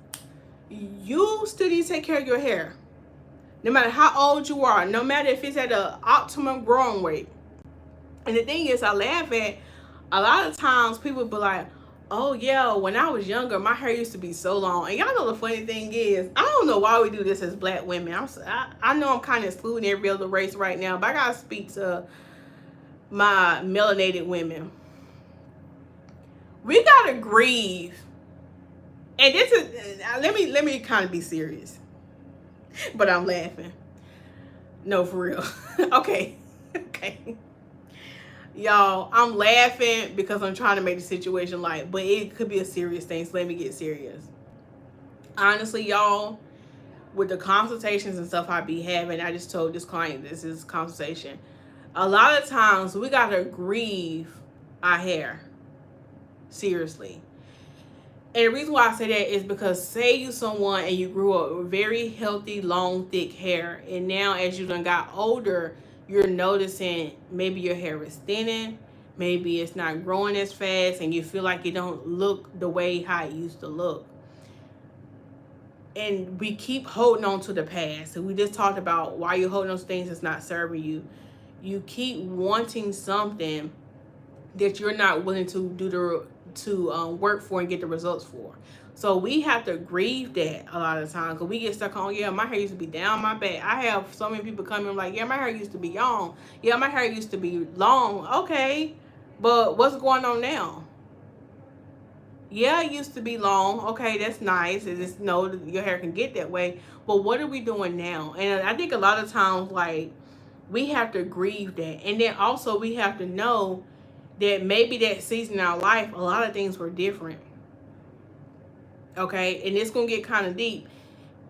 you still need to take care of your hair. No matter how old you are, no matter if it's at an optimum growing weight. And the thing is, I laugh at, a lot of times people be like, oh yeah, when I was younger, my hair used to be so long. And y'all know the funny thing is, I don't know why we do this as black women. I know I'm kind of excluding every other race right now, but I gotta speak to my melanated women. We gotta grieve. And this is, let me kind of be serious. But I'm laughing. No, for real. Okay. Y'all, I'm laughing because I'm trying to make the situation light, but it could be a serious thing, so let me get serious. Honestly, y'all, with the consultations and stuff I be having, I just told this client this is consultation. A lot of times we gotta grieve our hair. Seriously. And the reason why I say that is because say you someone and you grew up with very healthy, long, thick hair, and now as you done got older, you're noticing maybe your hair is thinning, maybe it's not growing as fast, and you feel like it don't look the way how it used to look. And we keep holding on to the past. And we just talked about why you're holding those things that's not serving you. You keep wanting something that you're not willing to do work for and get the results for. So we have to grieve that a lot of times, because we get stuck on, yeah, my hair used to be down my back. I have so many people come in like, yeah, my hair used to be long. Yeah, my hair used to be long. Okay, but what's going on now? Yeah, it used to be long. Okay, that's nice. It's just know that your hair can get that way. But what are we doing now? And I think a lot of times, like, we have to grieve that. And then also we have to know that maybe that season in our life, a lot of things were different. Okay, and it's gonna get kind of deep.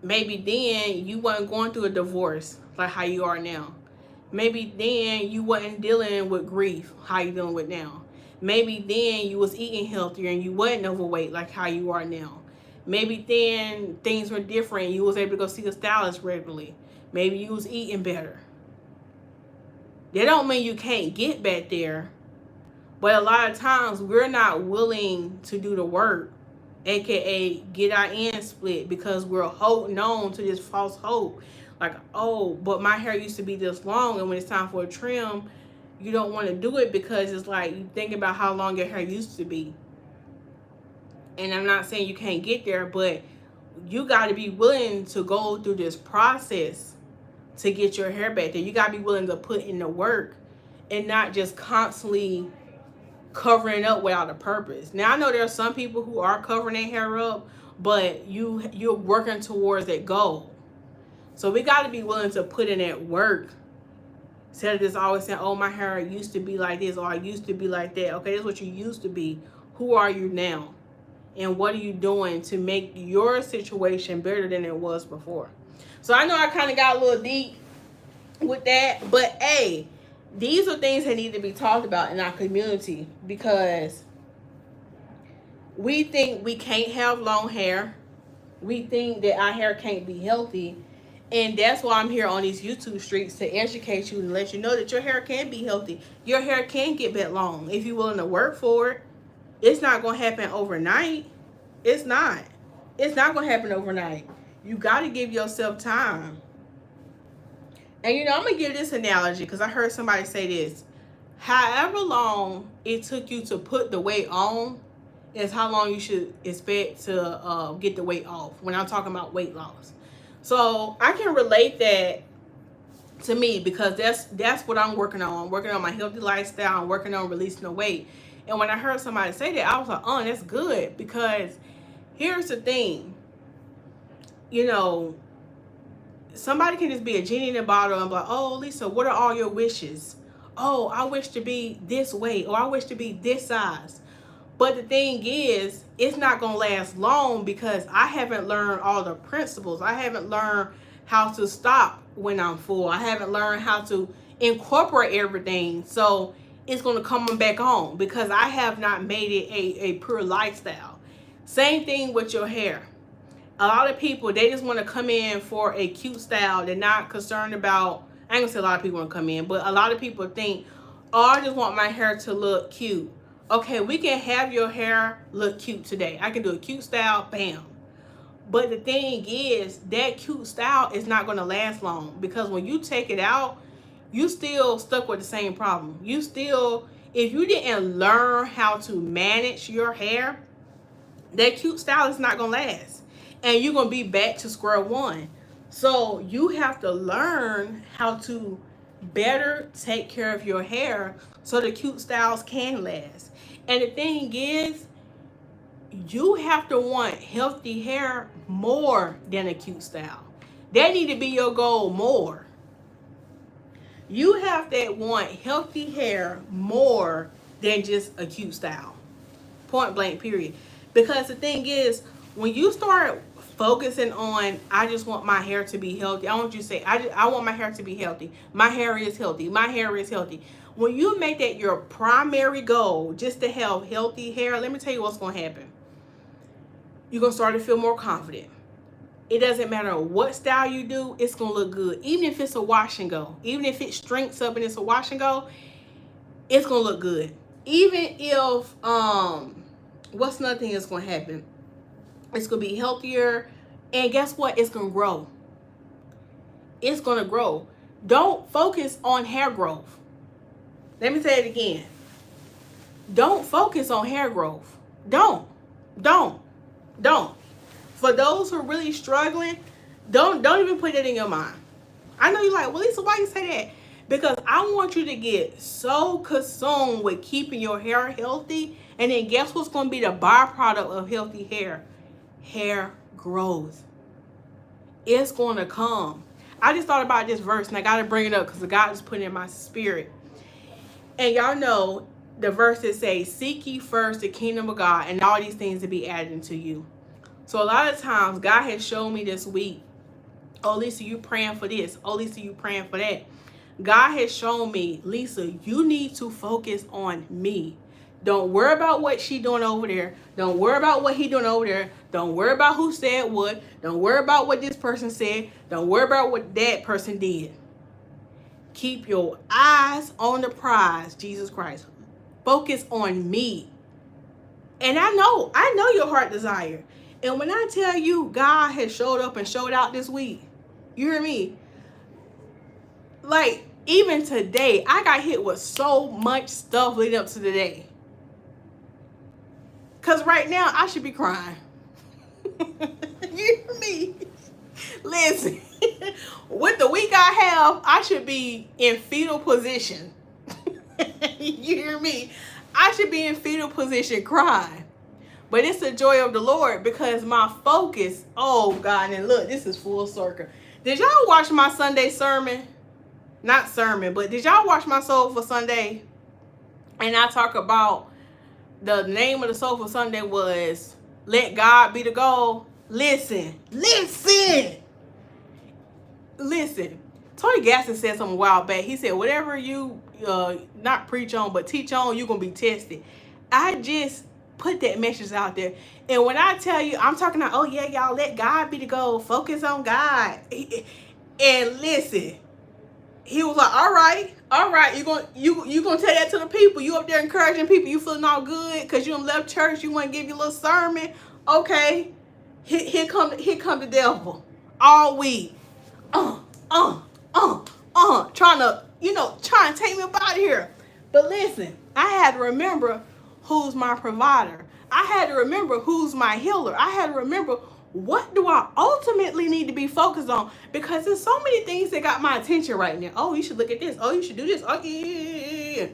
Maybe then you wasn't going through a divorce like how you are now. Maybe then you wasn't dealing with grief how you dealing with now. Maybe then you was eating healthier and you wasn't overweight like how you are now. Maybe then things were different. You was able to go see a stylist regularly. Maybe you was eating better. That don't mean you can't get back there. But a lot of times we're not willing to do the work, aka get our ends split, because we're holding on to this false hope. Like, oh, but my hair used to be this long, and when it's time for a trim, you don't want to do it because it's like you think about how long your hair used to be. And I'm not saying you can't get there, but you got to be willing to go through this process to get your hair back there. You got to be willing to put in the work and not just constantly covering up without a purpose. Now, I know there are some people who are covering their hair up, but you're working towards that goal. So we got to be willing to put in that work. Instead of just always saying, oh, my hair used to be like this, or I used to be like that. Okay, that's what you used to be. Who are you now? And what are you doing to make your situation better than it was before? So I know I kind of got a little deep with that, but hey, these are things that need to be talked about in our community, because we think we can't have long hair. We think that our hair can't be healthy. And that's why I'm here on these YouTube streets, to educate you and let you know that your hair can be healthy. Your hair can get back long if you're willing to work for it. It's not going to happen overnight. It's not. It's not going to happen overnight. You got to give yourself time. And you know, I'm going to give this analogy because I heard somebody say this. However long it took you to put the weight on is how long you should expect to get the weight off when I'm talking about weight loss. So I can relate that to me because that's what I'm working on. I'm working on my healthy lifestyle. I'm working on releasing the weight. And when I heard somebody say that, I was like, oh, that's good. Because here's the thing. You know, somebody can just be a genie in a bottle and be like, oh, Lisa, what are all your wishes? Oh, I wish to be this weight, or I wish to be this size. But the thing is, it's not going to last long because I haven't learned all the principles. I haven't learned how to stop when I'm full. I haven't learned how to incorporate everything. So it's going to come back on because I have not made it a pure lifestyle. Same thing with your hair. A lot of people, they just want to come in for a cute style. They're not concerned about, I ain't gonna say a lot of people want to come in, but a lot of people think, oh, I just want my hair to look cute. Okay, we can have your hair look cute today. I can do a cute style, bam. But the thing is, that cute style is not going to last long because when you take it out, you still stuck with the same problem. You still, if you didn't learn how to manage your hair, that cute style is not going to last. And you're going to be back to square one. So you have to learn how to better take care of your hair so the cute styles can last. And the thing is, you have to want healthy hair more than a cute style. That need to be your goal more. You have to want healthy hair more than just a cute style. Point blank, period. Because the thing is, when you start focusing on, I just want my hair to be healthy. I want you to say, I want my hair to be healthy. My hair is healthy. My hair is healthy. When you make that your primary goal, just to have healthy hair, let me tell you what's going to happen. You're going to start to feel more confident. It doesn't matter what style you do, it's going to look good. Even if it's a wash and go. Even if it shrinks up and it's a wash and go, it's going to look good. Even if, what's another thing that's going to happen? It's going to be healthier. And guess what? It's going to grow. It's going to grow. Don't focus on hair growth. Let me say it again. Don't focus on hair growth. Don't. For those who are really struggling, don't even put that in your mind. I know you're like, well, Lisa, why you say that? Because I want you to get so consumed with keeping your hair healthy. And then guess what's going to be the byproduct of healthy hair? Hair growth. It's going to come. I just thought about this verse and I got to bring it up because God just put it in my spirit. And y'all know the verse that says, seek ye first the kingdom of God and all these things to be added to you. So a lot of times God has shown me this week, oh, Lisa, you praying for this. Oh, Lisa, you praying for that. God has shown me, Lisa, you need to focus on me. Don't worry about what she doing over there. Don't worry about what he doing over there. Don't worry about who said what. Don't worry about what this person said. Don't worry about what that person did. Keep your eyes on the prize, Jesus Christ. Focus on me. And I know your heart desire. And when I tell you God has showed up and showed out this week, you hear me? Like, even today, I got hit with so much stuff leading up to the day. Because right now, I should be crying. You hear me? Listen, with the week I have, I should be in fetal position. You hear me? I should be in fetal position crying. But it's the joy of the Lord because my focus, oh God, and look, this is full circle. Did y'all watch my Sunday sermon? Not sermon, but did y'all watch my Soul for Sunday? And I talk about the name of the Soul for Sunday was Let God Be the Goal. Listen. Tony Gaston said something a while back. He said, whatever you not preach on, but teach on, you're going to be tested. I just put that message out there. And when I tell you, I'm talking about, oh yeah, y'all, let God be the goal. Focus on God. And listen, he was like, all right, you gonna tell that to the people. You up there encouraging people, you feeling all good because you done left church, you want to give you a little sermon. Okay, here come the devil all week. uh, uh, trying to take me up out of here. But listen, I had to remember who's my provider. I had to remember who's my healer. I had to remember what do I ultimately need to be focused on, because there's so many things that got my attention right now. Oh, you should look at this. Oh, you should do this. Oh, yeah.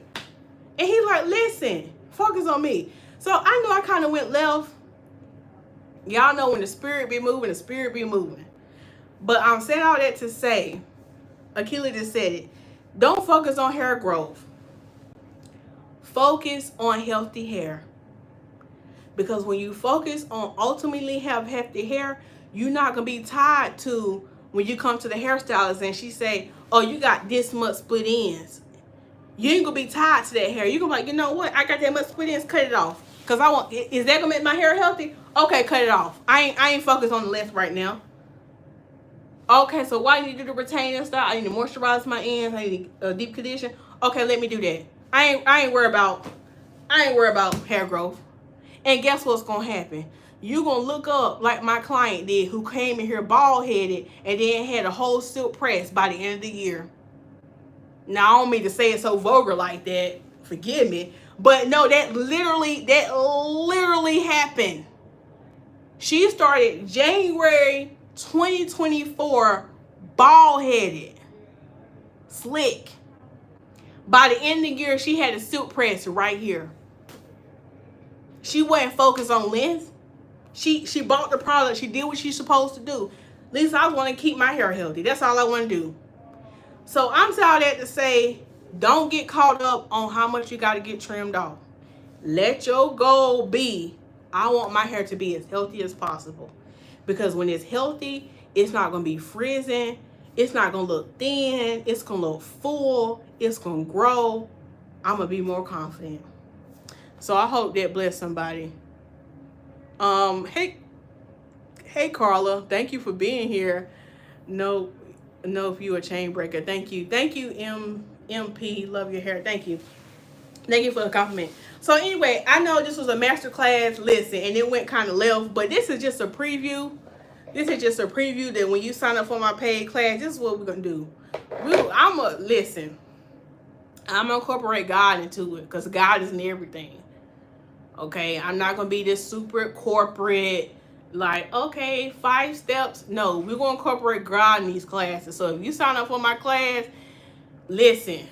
And he's like, listen, focus on me. So I know I kind of went left. Y'all know when the spirit be moving, the spirit be moving. But I'm saying all that to say, Akila just said it. Don't focus on hair growth. Focus on healthy hair. Because when you focus on ultimately have healthy hair, you're not going to be tied to when you come to the hairstylist and she say, oh, you got this much split ends. You ain't going to be tied to that hair. You're going to be like, you know what? I got that much split ends. Cut it off. Because is that going to make my hair healthy? Okay, cut it off. I ain't focused on the left right now. Okay, so why do you do the retaining style? I need to moisturize my ends. I need a deep condition. Okay, let me do that. I ain't worried about hair growth. And guess what's gonna happen? You gonna look up like my client did, who came in here bald headed and then had a whole silk press by the end of the year. Now I don't mean to say it so vulgar like that. Forgive me, but no, that literally happened. She started January 2024 bald headed, slick. By the end of the year, she had a silk press right here. She wasn't focused on length. She bought the product. She did what she's supposed to do. At least I want to keep my hair healthy. That's all I want to do. So I'm telling that to say, don't get caught up on how much you got to get trimmed off. Let your goal be, I want my hair to be as healthy as possible. Because when it's healthy, it's not going to be frizzing. It's not going to look thin. It's going to look full. It's going to grow. I'm going to be more confident. So I hope that blessed somebody. Hey Carla, thank you for being here. No, if you a chain breaker. Thank you, MP. Love your hair. Thank you for the compliment. So anyway, I know this was a master class. Listen, and it went kind of left, but this is just a preview. This is just a preview that when you sign up for my paid class, this is what we're gonna do. I'm gonna incorporate God into it, because God is in everything. Okay, I'm not gonna be this super corporate, like, okay, 5 steps. No, we're gonna incorporate God in these classes. So if you sign up for my class, listen,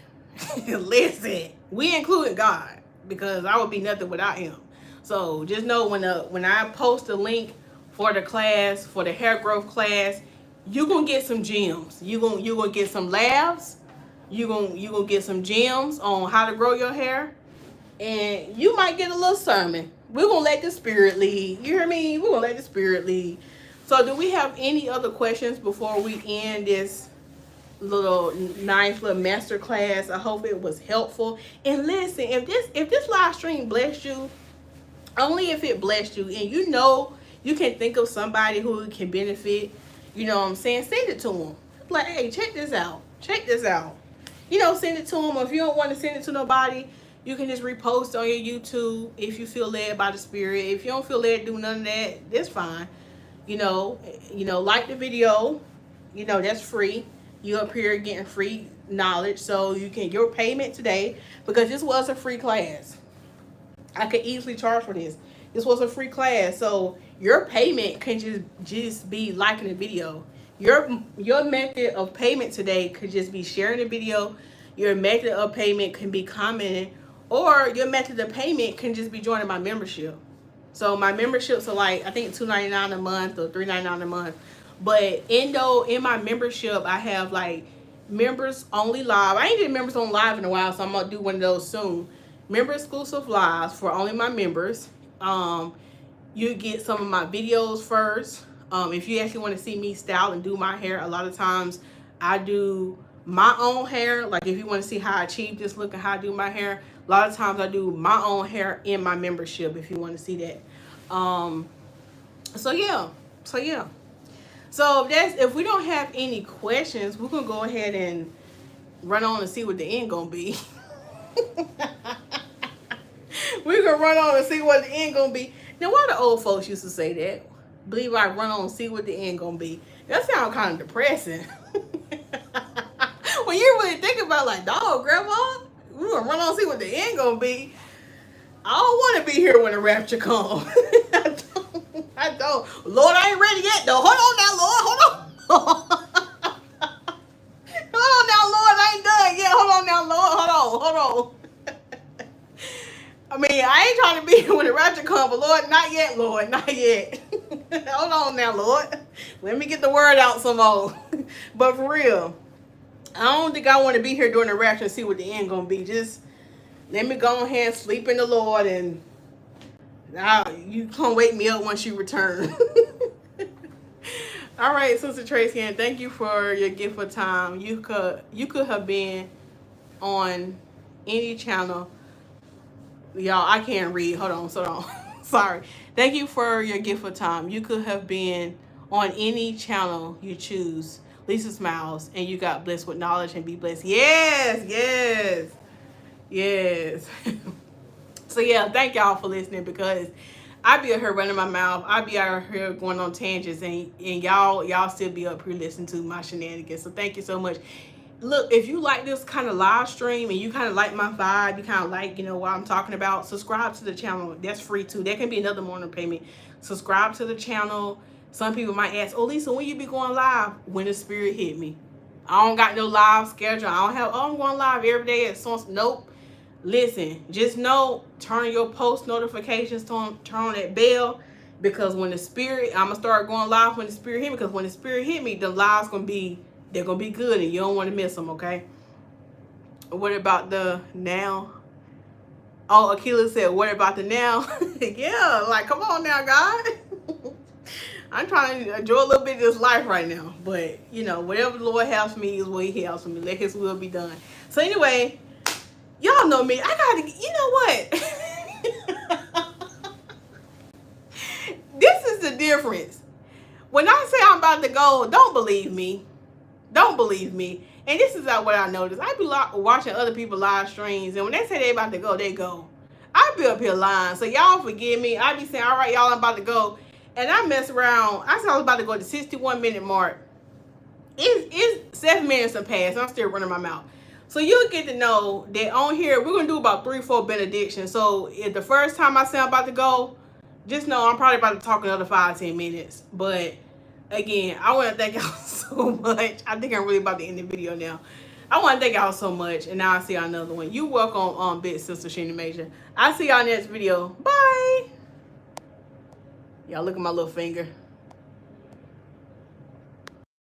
listen, we included God, because I would be nothing without him. So just know when I post a link for the class, for the hair growth class, you're gonna get some gems. You're gonna get some labs. You're gonna get some gems on how to grow your hair. And you might get a little sermon. We're going to let the spirit lead. You hear me? We're going to let the spirit lead. So do we have any other questions before we end this little nice little master class? I hope it was helpful. And listen, if this live stream blessed you, only if it blessed you, and you can think of somebody who can benefit, you know what I'm saying, send it to them. Like, hey, check this out. Send it to them. Or if you don't want to send it to nobody, you can just repost on your YouTube if you feel led by the spirit. If you don't feel led to do none of that, that's fine. Like the video. That's free. You up here getting free knowledge. So you can your payment today, because this was a free class. I could easily charge for this. This was a free class. So your payment can just be liking the video. Your method of payment today could just be sharing the video. Your method of payment can be commenting. Or your method of payment can just be joining my membership. So my memberships are like, I think $2.99 a month or $3.99 a month. But in my membership, I have like members only live. I ain't did members on live in a while, so I'm gonna do one of those soon. Member exclusive lives for only my members. You get some of my videos first. If you actually want to see me style and do my hair, a lot of times I do my own hair. Like if you want to see how I achieve this look and how I do my hair, a lot of times I do my own hair in my membership if you want to see that. So yeah. So if we don't have any questions, we're gonna go ahead and run on and see what the end gonna be. We gonna run on and see what the end gonna be. Now, why the old folks used to say that? Believe I run on and see what the end gonna be. That sounds kind of depressing. When you really think about it, like, dog, grandma, we gonna run on and see what the end gonna be. I don't want to be here when the rapture comes. I don't. Lord, I ain't ready yet, though. Hold on now, Lord. Hold on. Hold on now, Lord. I ain't done yet. Hold on now, Lord. Hold on. I mean, I ain't trying to be here when the rapture comes, but Lord, not yet, Lord. Not yet. Hold on now, Lord. Let me get the word out some more. But for real, I don't think I want to be here during the rapture and see what the end gonna be. Just let me go ahead and sleep in the Lord, and you come wake me up once you return. All right, Sister Tracy, and thank you for your gift of time. You could have been on any channel. Y'all, I can't read. Hold on. Sorry. Thank you for your gift of time. You could have been on any channel you choose. Lisa Smilez, and you got blessed with knowledge and be blessed. Yes. So yeah, thank y'all for listening, because I be out here running my mouth. I be out here going on tangents, and y'all still be up here listening to my shenanigans. So thank you so much. Look, if you like this kind of live stream and you kind of like my vibe, you kind of like, what I'm talking about, subscribe to the channel. That's free too. That can be another morning payment. Subscribe to the channel. Some people might ask, oh, Lisa, when you be going live? When the spirit hit me. I don't got no live schedule. I'm going live every day at some. Nope. Listen, just know, turn your post notifications, turn on that bell, because when the spirit, I'm going to start going live when the spirit hit me, because when the spirit hit me, the live's going to be, they're going to be good, and you don't want to miss them, okay? What about the now? Oh, Akilah said, what about the now? Yeah, like, come on now, God. I'm trying to enjoy a little bit of this life right now. But, whatever the Lord has for me is what he has for me. Let his will be done. So anyway, y'all know me. You know what? This is the difference. When I say I'm about to go, don't believe me. Don't believe me. And this is what I noticed. I be watching other people live streams, and when they say they about to go, they go. I be up here lying. So y'all forgive me. I be saying, all right, y'all, I'm about to go. And I mess around. I said I was about to go to the 61-minute mark. It's 7 minutes have passed. I'm still running my mouth. So you'll get to know that on here, we're going to do about 3-4 benedictions. So if the first time I say I'm about to go, just know I'm probably about to talk another 5-10 minutes. But again, I want to thank y'all so much. I think I'm really about to end the video now. I want to thank y'all so much. And now I see y'all another one. You welcome, Big Sister Sheena Major. I'll see y'all next video. Bye. Y'all look at my little finger.